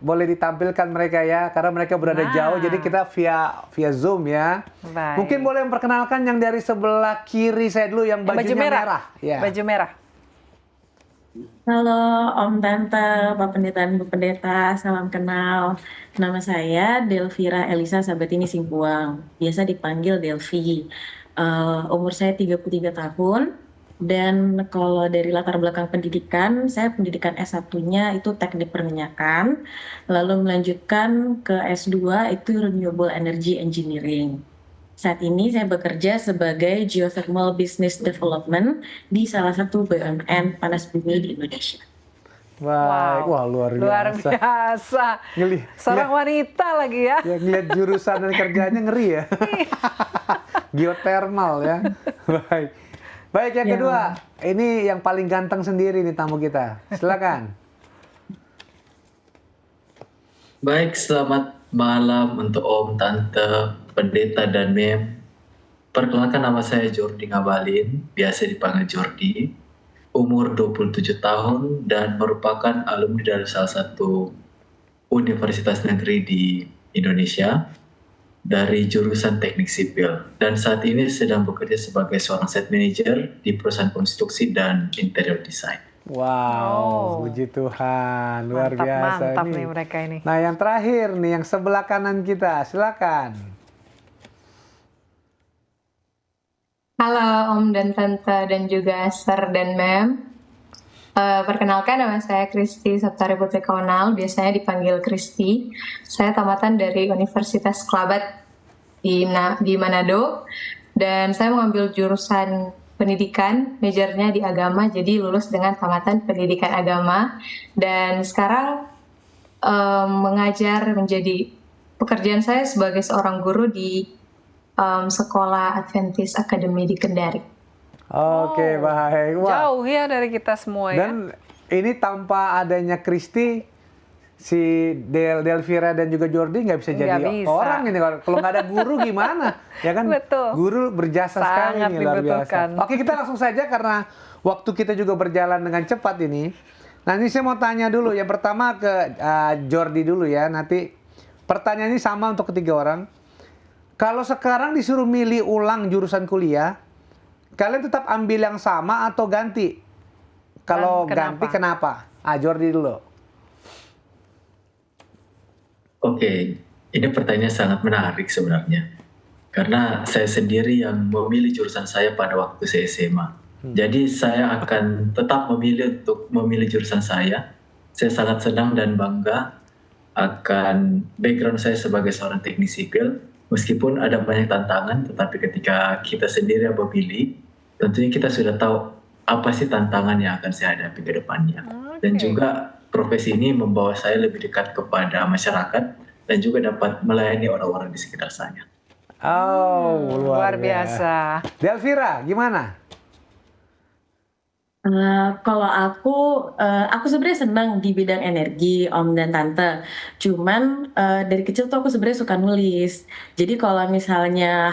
Boleh ditampilkan mereka ya, karena mereka berada jauh, jadi kita via Zoom ya. Baik. Mungkin boleh memperkenalkan yang dari sebelah kiri saya dulu, yang bajunya merah. Ya. Baju merah. Halo Om Tante, Pak Pendeta dan Bu Pendeta, salam kenal. Nama saya Delvira Elisa Sabatini Simpuang, biasa dipanggil Delvi. Umur saya 33 tahun, dan kalau dari latar belakang pendidikan, saya pendidikan S1-nya itu teknik perminyakan, lalu melanjutkan ke S2 itu Renewable Energy Engineering. Saat ini saya bekerja sebagai Geothermal Business Development di salah satu BUMN panas bumi di Indonesia. Baik, wah luar biasa. Seorang wanita lagi ya. Ya ngeliat jurusan dan kerjanya ngeri ya. Geothermal ya. Baik. Baik, yang kedua. Ini yang paling ganteng sendiri nih tamu kita. Silakan. Baik, selamat malam untuk Om, Tante, Pendeta, dan Mem. Perkenalkan, nama saya Jordi Ngabalin, biasa dipanggil Jordi. Umur 27 tahun dan merupakan alumni dari salah satu universitas negeri di Indonesia dari jurusan teknik sipil. Dan saat ini sedang bekerja sebagai seorang site manager di perusahaan konstruksi dan interior design. Wow, puji Tuhan, luar biasa. Mantap nih mereka ini. Nah, yang terakhir nih, yang sebelah kanan kita, silakan. Halo Om dan Tante dan juga Sir dan Mem. Perkenalkan, nama saya Kristi Saptari Putri Kaunal, biasanya dipanggil Kristi. Saya tamatan dari Universitas Kelabat di Manado, dan saya mengambil jurusan pendidikan, majornya di agama, jadi lulus dengan tamatan pendidikan agama. Dan sekarang mengajar menjadi pekerjaan saya sebagai seorang guru di Sekolah Adventist Academy di Kendari. Oke, baik. Wah. Jauh ya dari kita semua ya. Dan ini tanpa adanya Kristi, si Delvira dan juga Jordi nggak bisa jadi orang ini. Kalau nggak ada guru gimana? Ya kan? Betul. Guru berjasa sekali Sangat nih, luar biasa. dibutuhkan. Oke, kita langsung saja karena waktu kita juga berjalan dengan cepat ini. Nah, ini saya mau tanya dulu. Yang pertama ke Jordi dulu ya. Nanti pertanyaan ini sama untuk ketiga orang. Kalau sekarang disuruh milih ulang jurusan kuliah, kalian tetap ambil yang sama atau ganti? Kalau ganti kenapa? Jordi dulu. Oke, ini pertanyaan sangat menarik sebenarnya. Karena saya sendiri yang memilih jurusan saya pada waktu saya SMA. Jadi saya akan tetap memilih untuk memilih jurusan saya. Saya sangat senang dan bangga akan background saya sebagai seorang teknik sipil. Meskipun ada banyak tantangan, tetapi ketika kita sendiri yang memilih, tentunya kita sudah tahu apa sih tantangan yang akan saya hadapi ke depannya. Dan juga profesi ini membawa saya lebih dekat kepada masyarakat dan juga dapat melayani orang-orang di sekitar saya. Oh, luar biasa. Delvira, gimana? Kalau aku sebenarnya senang di bidang energi, Om dan Tante. Cuman dari kecil tuh aku sebenarnya suka nulis. Jadi kalau misalnya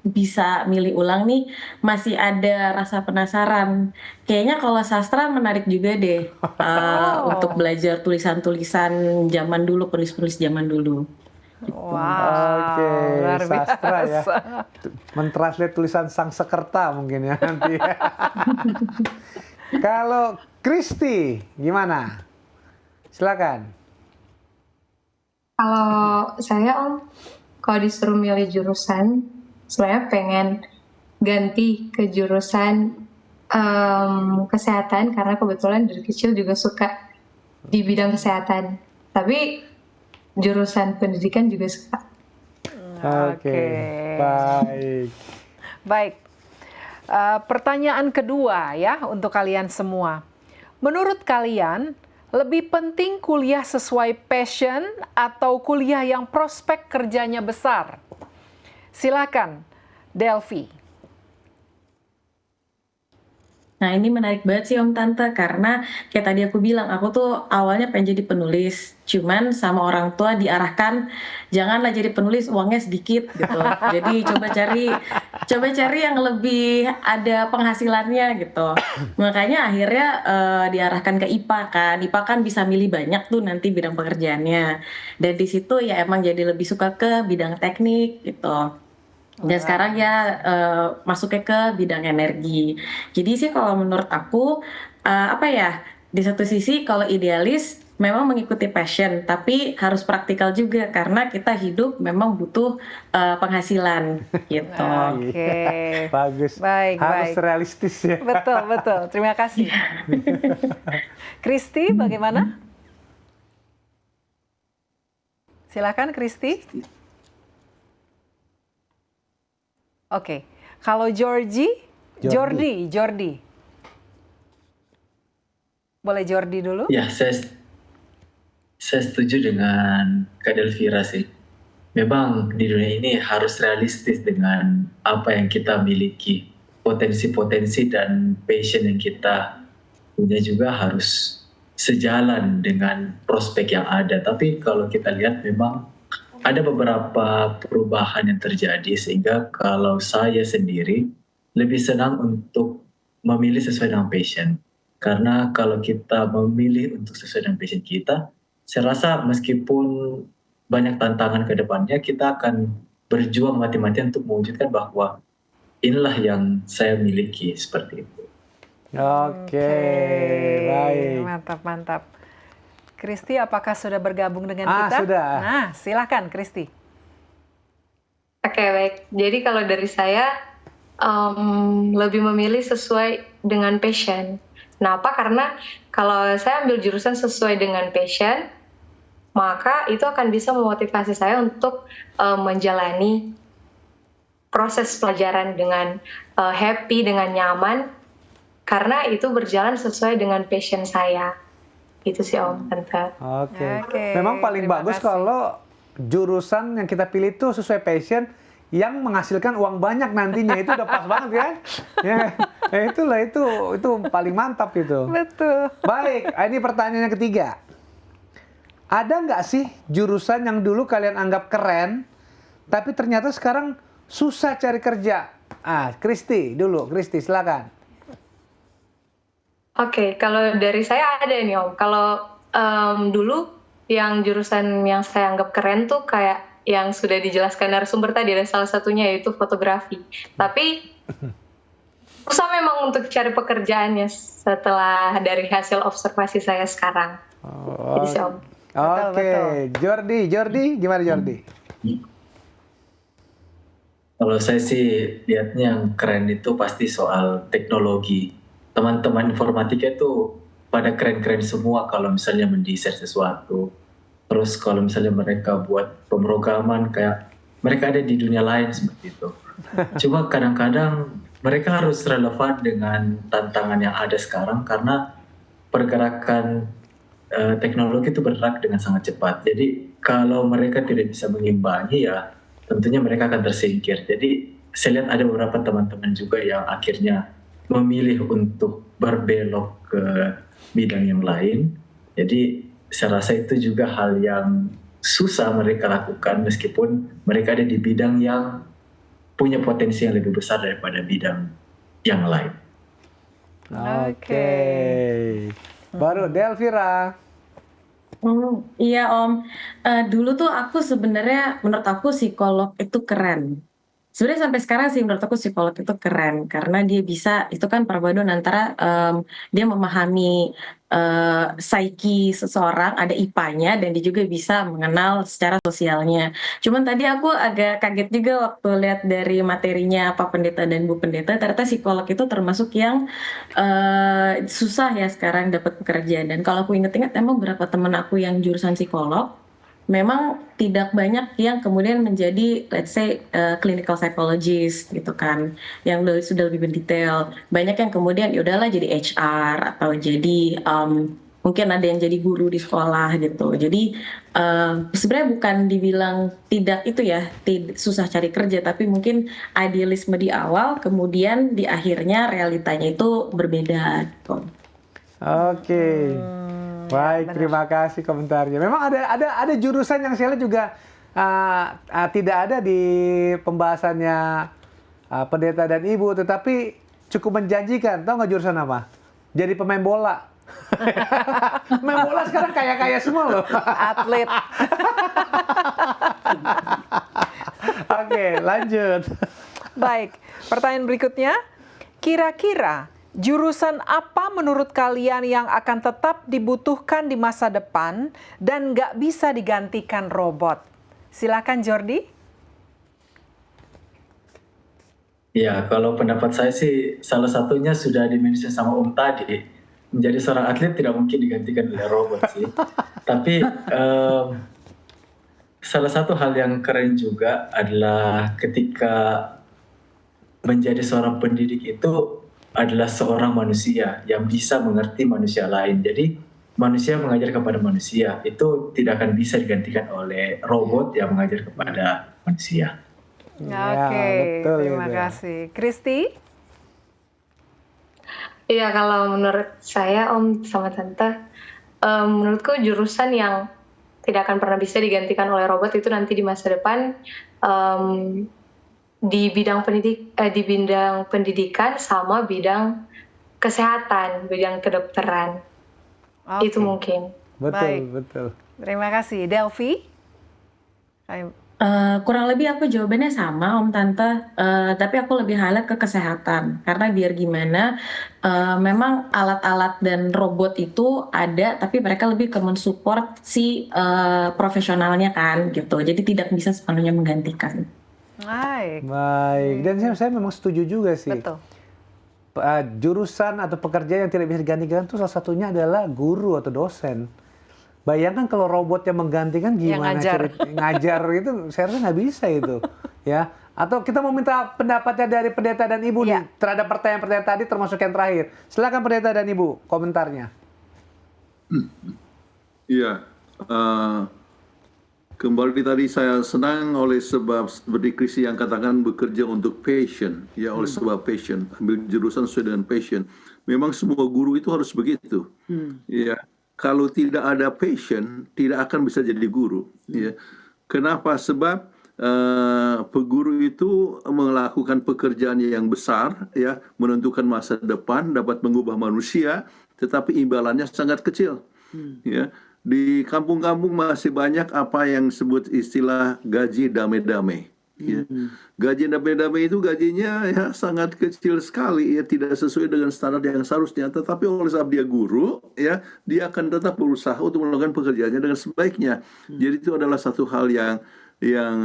bisa milih ulang nih, masih ada rasa penasaran. Kayaknya kalau sastra menarik juga deh untuk belajar tulisan-tulisan zaman dulu, penulis-penulis zaman dulu. Wow, Oke, luar sastra ya. biasa. Mentranslate tulisan Sangsekerta mungkin ya nanti. Kalau Kristi, gimana? Silakan. Kalau saya Om, kalau disuruh milih jurusan, sebenarnya pengen ganti ke jurusan kesehatan karena kebetulan dari kecil juga suka di bidang kesehatan. Tapi jurusan pendidikan juga suka. Oke, baik. Baik. Pertanyaan kedua ya untuk kalian semua. Menurut kalian, lebih penting kuliah sesuai passion atau kuliah yang prospek kerjanya besar? Silakan, Delvi. Nah ini menarik banget sih Om Tante, karena kayak tadi aku bilang, aku tuh awalnya pengen jadi penulis, cuman sama orang tua diarahkan, janganlah jadi penulis, uangnya sedikit gitu. Jadi coba cari yang lebih ada penghasilannya gitu. Makanya akhirnya diarahkan ke IPA kan. IPA kan bisa milih banyak tuh nanti bidang pekerjaannya. Dan di situ ya emang jadi lebih suka ke bidang teknik gitu. Dan sekarang ya masuknya ke bidang energi. Jadi sih kalau menurut aku di satu sisi kalau idealis memang mengikuti passion, tapi harus praktikal juga karena kita hidup memang butuh penghasilan gitu. Oke. Bagus. Baik, harus baik. realistis ya. Betul, betul. Terima kasih. Kristi, bagaimana? Silakan Kristi. Oke. Kalau Jordi. Boleh Jordi dulu? Ya, saya setuju dengan Kak Delvira sih. Memang di dunia ini harus realistis dengan apa yang kita miliki. Potensi-potensi dan passion yang kita punya juga harus sejalan dengan prospek yang ada. Tapi kalau kita lihat memang ada beberapa perubahan yang terjadi, sehingga kalau saya sendiri lebih senang untuk memilih sesuai dengan passion. Karena kalau kita memilih untuk sesuai dengan passion kita, saya rasa meskipun banyak tantangan ke depannya, kita akan berjuang mati-matian untuk mewujudkan bahwa inilah yang saya miliki, seperti itu. Oke, baik. Mantap. Kristi, apakah sudah bergabung dengan kita? Sudah. Nah, silakan Kristi. Oke, baik. Jadi kalau dari saya, lebih memilih sesuai dengan passion. Kenapa? Karena kalau saya ambil jurusan sesuai dengan passion, maka itu akan bisa memotivasi saya untuk menjalani proses pelajaran dengan happy, dengan nyaman, karena itu berjalan sesuai dengan passion saya. Itu sih Om, Tante. Oke. Memang paling bagus kalau jurusan yang kita pilih itu sesuai passion yang menghasilkan uang banyak nantinya. Itu udah pas banget kan? Ya, itulah itu paling mantap itu. Betul. Baik, ini pertanyaan yang ketiga. Ada nggak sih jurusan yang dulu kalian anggap keren, tapi ternyata sekarang susah cari kerja? Kristi dulu. Kristi, silakan. Oke, kalau dari saya ada nih Om. Kalau dulu yang jurusan yang saya anggap keren tuh kayak yang sudah dijelaskan narasumber tadi, ada salah satunya yaitu fotografi. Tapi susah memang untuk cari pekerjaannya setelah dari hasil observasi saya sekarang. Jadi sih Om. Oke, Jordi, gimana Jordi? Kalau saya sih lihatnya yang keren itu pasti soal teknologi. Teman-teman informatika itu pada keren-keren semua kalau misalnya mendesain sesuatu. Terus kalau misalnya mereka buat pemrograman, kayak mereka ada di dunia lain seperti itu. Cuma kadang-kadang mereka harus relevan dengan tantangan yang ada sekarang karena pergerakan teknologi itu bergerak dengan sangat cepat. Jadi kalau mereka tidak bisa mengimbangi, ya tentunya mereka akan tersingkir. Jadi saya lihat ada beberapa teman-teman juga yang akhirnya memilih untuk berbelok ke bidang yang lain. Jadi saya rasa itu juga hal yang susah mereka lakukan meskipun mereka ada di bidang yang punya potensi yang lebih besar daripada bidang yang lain. Oke. Baru Delvira. Iya Om, dulu tuh aku sebenarnya menurut aku psikolog itu keren. Sebenarnya sampai sekarang sih menurut aku psikolog itu keren karena dia bisa, itu kan perpaduan antara dia memahami psyche seseorang, ada IPA-nya, dan dia juga bisa mengenal secara sosialnya. Cuman tadi aku agak kaget juga waktu lihat dari materinya Pak Pendeta dan Bu Pendeta, ternyata psikolog itu termasuk yang susah ya sekarang dapat pekerjaan. Dan kalau aku inget-inget emang beberapa temen aku yang jurusan psikolog memang tidak banyak yang kemudian menjadi let's say clinical psychologist gitu kan, yang sudah lebih mendetail. Banyak yang kemudian ya udahlah jadi HR atau jadi mungkin ada yang jadi guru di sekolah gitu. Jadi sebenarnya bukan dibilang tidak itu ya, susah cari kerja, tapi mungkin idealisme di awal, kemudian di akhirnya realitanya itu berbeda gitu. Oke. Baik, terima kasih komentarnya. Memang ada jurusan yang saya lihat juga tidak ada di pembahasannya pendeta dan ibu, tetapi cukup menjanjikan. Tahu nggak jurusan apa? Jadi pemain bola. Pemain bola sekarang kaya-kaya semua loh. Atlet. Oke, lanjut. Baik, pertanyaan berikutnya. Kira-kira jurusan apa menurut kalian yang akan tetap dibutuhkan di masa depan dan nggak bisa digantikan robot? Silakan Jordi. Ya, kalau pendapat saya sih salah satunya sudah dimention sama Om tadi. Menjadi seorang atlet tidak mungkin digantikan oleh robot sih. Tapi salah satu hal yang keren juga adalah ketika menjadi seorang pendidik itu adalah seorang manusia yang bisa mengerti manusia lain. Jadi manusia mengajar kepada manusia itu tidak akan bisa digantikan oleh robot yang mengajar kepada manusia. Oke, betul terima itu. kasih. Kristi? Iya, kalau menurut saya Om sama Tante, menurutku jurusan yang tidak akan pernah bisa digantikan oleh robot itu nanti di masa depan di bidang pendidikan sama bidang kesehatan, bidang kedokteran. Oke. Itu mungkin. Betul. Terima kasih. Delvi? Kurang lebih aku jawabannya sama Om Tante, tapi aku lebih highlight ke kesehatan karena biar gimana memang alat-alat dan robot itu ada tapi mereka lebih ke mensupport si profesionalnya kan gitu, jadi tidak bisa sepenuhnya menggantikan. Baik. Dan saya memang setuju juga sih. Betul. Jurusan atau pekerjaan yang tidak bisa digantikan itu salah satunya adalah guru atau dosen. Bayangkan kalau robot yang menggantikan gimana ngajar itu, saya rasa nggak bisa itu, ya. Atau kita mau minta pendapatnya dari pendeta dan ibu nih terhadap pertanyaan-pertanyaan tadi termasuk yang terakhir. Silakan pendeta dan ibu komentarnya. Iya, kembali tadi saya senang oleh sebab seperti Kristi yang katakan bekerja untuk passion, ya oleh sebab passion, ambil jurusan sesuai dengan passion. Memang semua guru itu harus begitu, ya. Kalau tidak ada passion, tidak akan bisa jadi guru. Ya. Kenapa? Sebab guru itu melakukan pekerjaan yang besar, ya, menentukan masa depan, dapat mengubah manusia, tetapi imbalannya sangat kecil. Ya. Di kampung-kampung masih banyak apa yang disebut istilah gaji damai-damai. Ya. Gaji damai-damai itu gajinya ya sangat kecil sekali, ya tidak sesuai dengan standar yang seharusnya. Tetapi oleh sebab dia guru, ya dia akan tetap berusaha untuk melakukan pekerjaannya dengan sebaiknya. Jadi itu adalah satu hal yang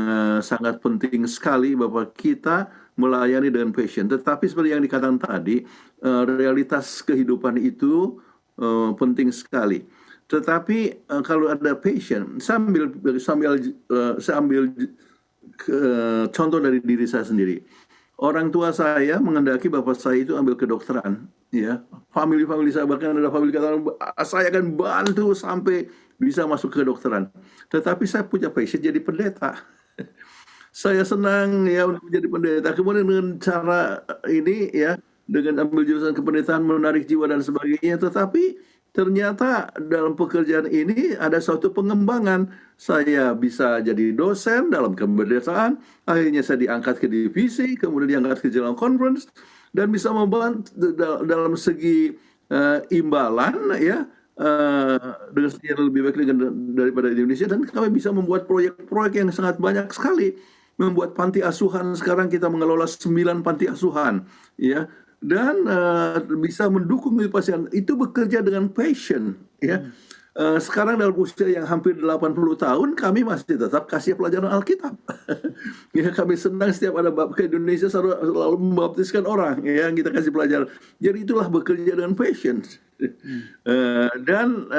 sangat penting sekali bahwa kita melayani dengan passion. Tetapi seperti yang dikatakan tadi, realitas kehidupan itu penting sekali. Tetapi kalau ada passion, saya ambil contoh dari diri saya sendiri. Orang tua saya menghendaki bapak saya itu ambil kedokteran, ya. Famili saya bahkan ada famili katakan saya akan bantu sampai bisa masuk ke kedokteran. Tetapi saya punya passion jadi pendeta. Saya senang ya untuk menjadi pendeta. Kemudian dengan cara ini ya, dengan ambil jurusan kependetaan menarik jiwa dan sebagainya, tetapi ternyata dalam pekerjaan ini ada suatu pengembangan. Saya bisa jadi dosen dalam kependetaan, akhirnya saya diangkat ke divisi, kemudian diangkat ke General Conference, dan bisa membantu dalam segi imbalan ya, dengan sekian lebih baik daripada di Indonesia. Dan kami bisa membuat proyek-proyek yang sangat banyak sekali. Membuat panti asuhan, sekarang kita mengelola 9 panti asuhan, ya. Dan bisa mendukung pasien itu bekerja dengan passion, ya. Sekarang dalam usia yang hampir 80 tahun kami masih tetap kasih pelajaran Alkitab. Ya, kami senang setiap ada ke Indonesia selalu membaptiskan orang, ya, yang kita kasih pelajaran. Jadi itulah bekerja dengan passion. Dan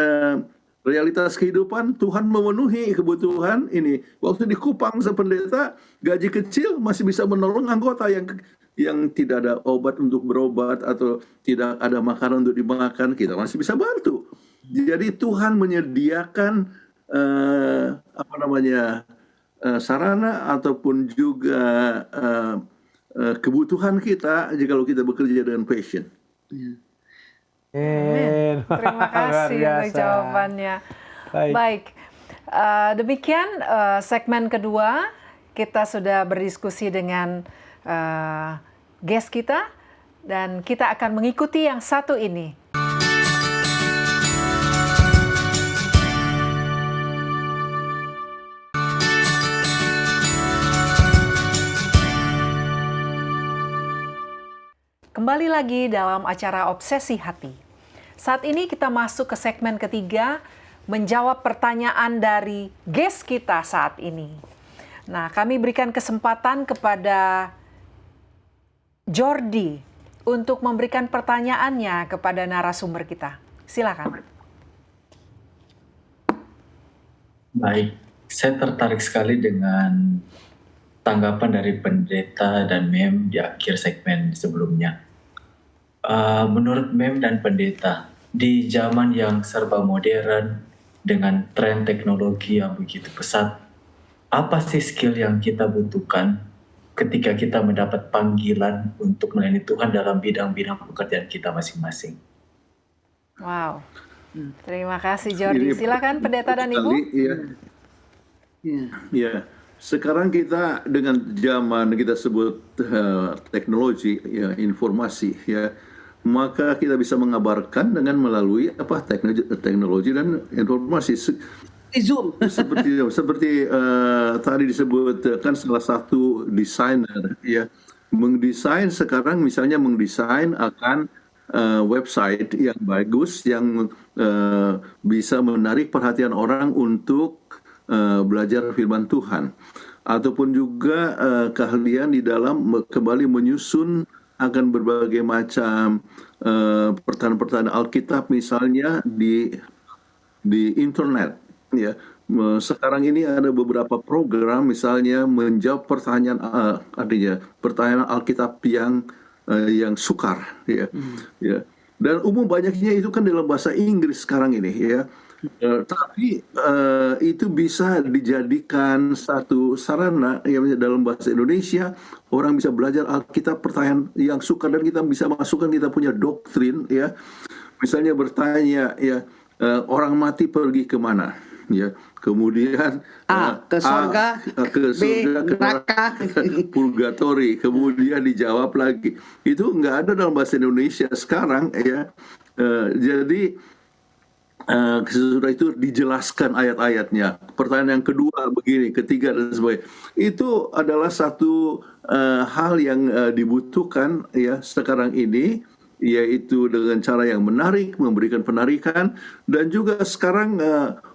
realitas kehidupan, Tuhan memenuhi kebutuhan ini. Waktu di Kupang sependeta, gaji kecil masih bisa menolong anggota yang tidak ada obat untuk berobat atau tidak ada makanan untuk dimakan, kita masih bisa bantu. Jadi Tuhan menyediakan sarana ataupun juga kebutuhan kita jikalau kita bekerja dengan passion. Terima kasih untuk jawabannya. Baik. Demikian segmen kedua, kita sudah berdiskusi dengan guest kita dan kita akan mengikuti yang satu ini. Kembali lagi dalam acara Obsesi Hati. Saat ini kita masuk ke segmen ketiga, menjawab pertanyaan dari guest kita saat ini. Nah, kami berikan kesempatan kepada Jordi untuk memberikan pertanyaannya kepada narasumber kita. Silakan. Baik, saya tertarik sekali dengan tanggapan dari pendeta dan Mem di akhir segmen sebelumnya. Menurut Mem dan pendeta, di zaman yang serba modern dengan tren teknologi yang begitu pesat, apa sih skill yang kita butuhkan ketika kita mendapat panggilan untuk melayani Tuhan dalam bidang-bidang pekerjaan kita masing-masing? Wow. Terima kasih Jordi. Silakan pendeta dan Ibu. Ya, sekarang kita dengan zaman kita sebut teknologi, ya, informasi, ya, maka kita bisa mengabarkan dengan melalui teknologi dan informasi. Zoom. Seperti tadi disebut, kan salah satu desainer, ya, mendesain sekarang misalnya mendesain akan website yang bagus yang bisa menarik perhatian orang untuk belajar firman Tuhan, ataupun juga keahlian di dalam kembali menyusun akan berbagai macam pertanyaan-pertanyaan Alkitab misalnya di internet, ya. Sekarang ini ada beberapa program misalnya menjawab pertanyaan, artinya pertanyaan Alkitab yang sukar, ya. Ya. Dan umum banyaknya itu kan dalam bahasa Inggris sekarang ini, ya. Tapi itu bisa dijadikan satu sarana, ya, dalam bahasa Indonesia orang bisa belajar Alkitab pertanyaan yang sukar, dan kita bisa masukkan kita punya doktrin, ya. Misalnya bertanya, ya, orang mati pergi kemana, ya. Kemudian ke surga, ke neraka, purgatori, kemudian dijawab lagi. Itu nggak ada dalam bahasa Indonesia sekarang, ya. Jadi sesudah itu dijelaskan ayat-ayatnya. Pertanyaan yang kedua begini, ketiga dan sebagainya. Itu adalah satu hal yang dibutuhkan, ya, sekarang ini, yaitu dengan cara yang menarik, memberikan penarikan, dan juga sekarang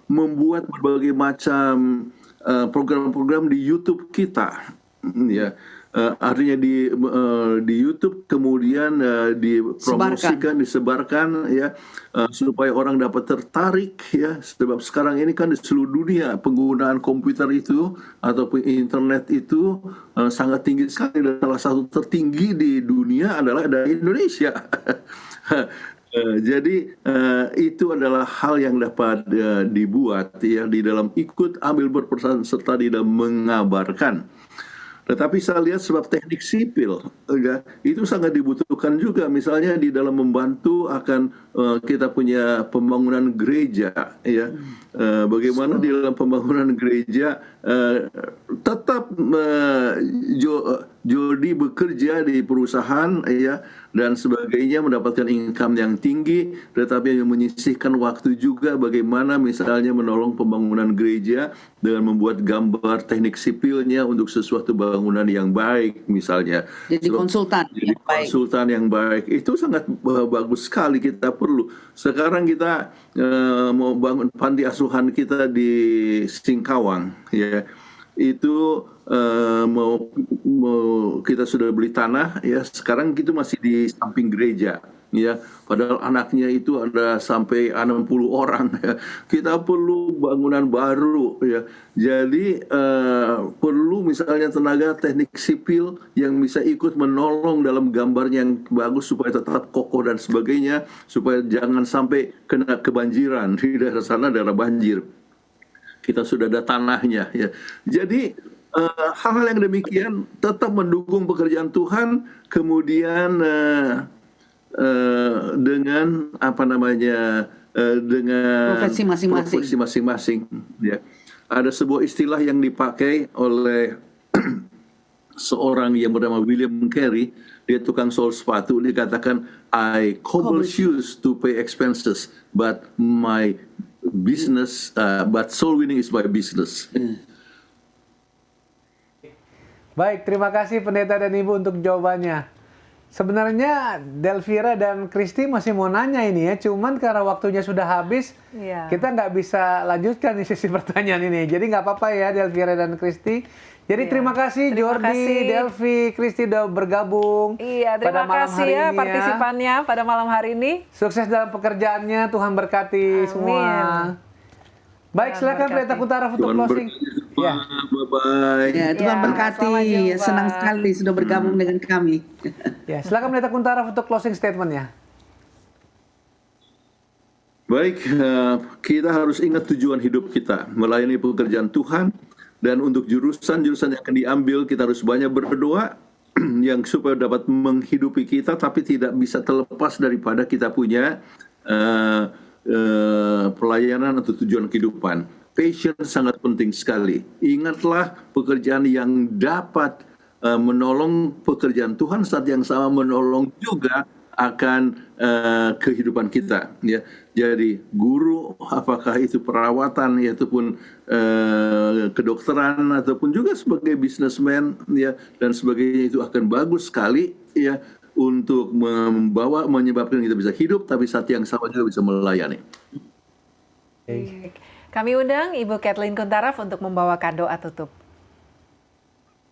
membuat berbagai macam program-program di YouTube kita, ya. Artinya di YouTube kemudian dipromosikan, disebarkan, ya, supaya orang dapat tertarik, ya, sebab sekarang ini kan di seluruh dunia penggunaan komputer itu ataupun internet itu sangat tinggi sekali, dan salah satu tertinggi di dunia adalah dari Indonesia. Jadi itu adalah hal yang dapat dibuat, ya, di dalam ikut ambil berperan serta di dalam mengabarkan. Tetapi saya lihat sebab teknik sipil, ya, itu sangat dibutuhkan juga, misalnya di dalam membantu akan kita punya pembangunan gereja, ya. Bagaimana di dalam pembangunan gereja tetap Jordi bekerja di perusahaan, ya, dan sebagainya, mendapatkan income yang tinggi, tetapi menyisihkan waktu juga bagaimana misalnya menolong pembangunan gereja dengan membuat gambar teknik sipilnya untuk sesuatu bangunan yang baik, misalnya. Jadi konsultan yang baik. Itu sangat bagus sekali, kita perlu. Sekarang kita mau bangun panti asuhan kita di Singkawang, ya. Itu kita sudah beli tanah, ya. Sekarang itu masih di samping gereja, ya. Padahal anaknya itu ada sampai 60 orang, ya. Kita perlu bangunan baru, ya. Jadi perlu misalnya tenaga teknik sipil yang bisa ikut menolong dalam gambarnya yang bagus supaya tetap kokoh dan sebagainya, supaya jangan sampai kena kebanjiran di daerah sana, daerah banjir. Kita sudah ada tanahnya, ya. Jadi hal-hal yang demikian tetap mendukung pekerjaan Tuhan, kemudian dengan dengan profesi masing-masing, ya. Ada sebuah istilah yang dipakai oleh seorang yang bernama William Carey, dia tukang sol sepatu, dia katakan, I cobble shoes to pay expenses, but my business, but soul winning is my business. Baik, terima kasih pendeta dan ibu untuk jawabannya. Sebenarnya Delvira dan Kristi masih mau nanya ini, ya, cuman karena waktunya sudah habis, kita nggak bisa lanjutkan di sesi pertanyaan ini. Jadi nggak apa-apa ya Delvira dan Kristi. Jadi terima kasih Jordi, Delvi, Kristi udah bergabung pada malam hari ini, partisipannya pada malam hari ini. Sukses dalam pekerjaannya, Tuhan berkati semua. Baik, silakan pendeta Kutaraf untuk closing. Ya. Bye-bye. Ya, Tuhan Ya, berkati. selamat jumpa. Senang sekali sudah bergabung dengan kami. Ya, silakan Pendeta Kuntara untuk closing statement-nya. Baik, kita harus ingat tujuan hidup kita, melayani pekerjaan Tuhan, dan untuk jurusan-jurusan yang akan diambil, kita harus banyak berdoa, yang supaya dapat menghidupi kita, tapi tidak bisa terlepas daripada kita punya pelayanan atau tujuan kehidupan. Passion sangat penting sekali. Ingatlah pekerjaan yang dapat menolong pekerjaan Tuhan, saat yang sama menolong juga akan kehidupan kita, ya. Jadi guru, apakah itu perawatan, ataupun kedokteran, ataupun juga sebagai businessman, ya, dan sebagainya, itu akan bagus sekali, ya, untuk menyebabkan kita bisa hidup, tapi saat yang sama juga bisa melayani. Kami undang Ibu Kathleen Kuntaraf untuk membawakan doa tutup.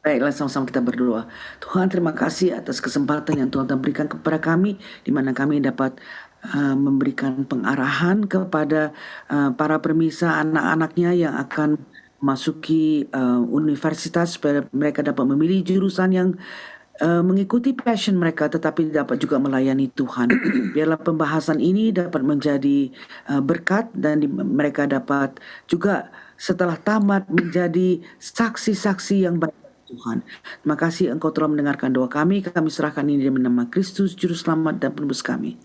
Baiklah, sama-sama kita berdoa. Tuhan, terima kasih atas kesempatan yang Tuhan berikan kepada kami, di mana kami dapat memberikan pengarahan kepada para permisa anak-anaknya yang akan memasuki universitas, supaya mereka dapat memilih jurusan yang mengikuti passion mereka, tetapi dapat juga melayani Tuhan. Biarlah pembahasan ini dapat menjadi berkat, dan mereka dapat juga setelah tamat menjadi saksi-saksi yang baik Tuhan. Terima kasih Engkau telah mendengarkan doa kami. Kami serahkan ini dalam nama Kristus, Juru Selamat dan Penebus kami.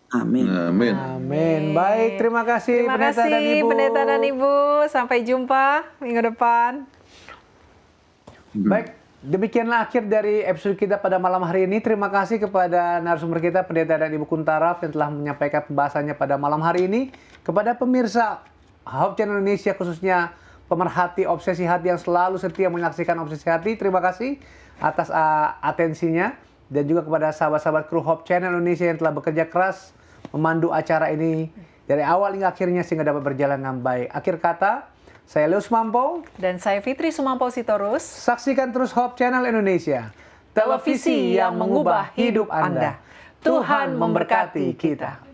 Amin. Amin. Amin. Baik, terima kasih Terima Pendeta dan kasih Ibu. Pendeta dan Ibu. Sampai jumpa minggu depan. Baik, demikianlah akhir dari episode kita pada malam hari ini. Terima kasih kepada narasumber kita, Pendeta dan Ibu Kuntaraf, yang telah menyampaikan pembahasannya pada malam hari ini. Kepada pemirsa Hope Channel Indonesia, khususnya pemerhati Obsesi Hati yang selalu setia menyaksikan Obsesi Hati, terima kasih atas atensinya. Dan juga kepada sahabat-sahabat kru Hope Channel Indonesia yang telah bekerja keras memandu acara ini dari awal hingga akhirnya sehingga dapat berjalan dengan baik. Akhir kata, saya Leo Sumampo. Dan saya Fitri Sumampo Sitorus. Saksikan terus Hope Channel Indonesia, televisi yang mengubah hidup Anda. Tuhan memberkati kita.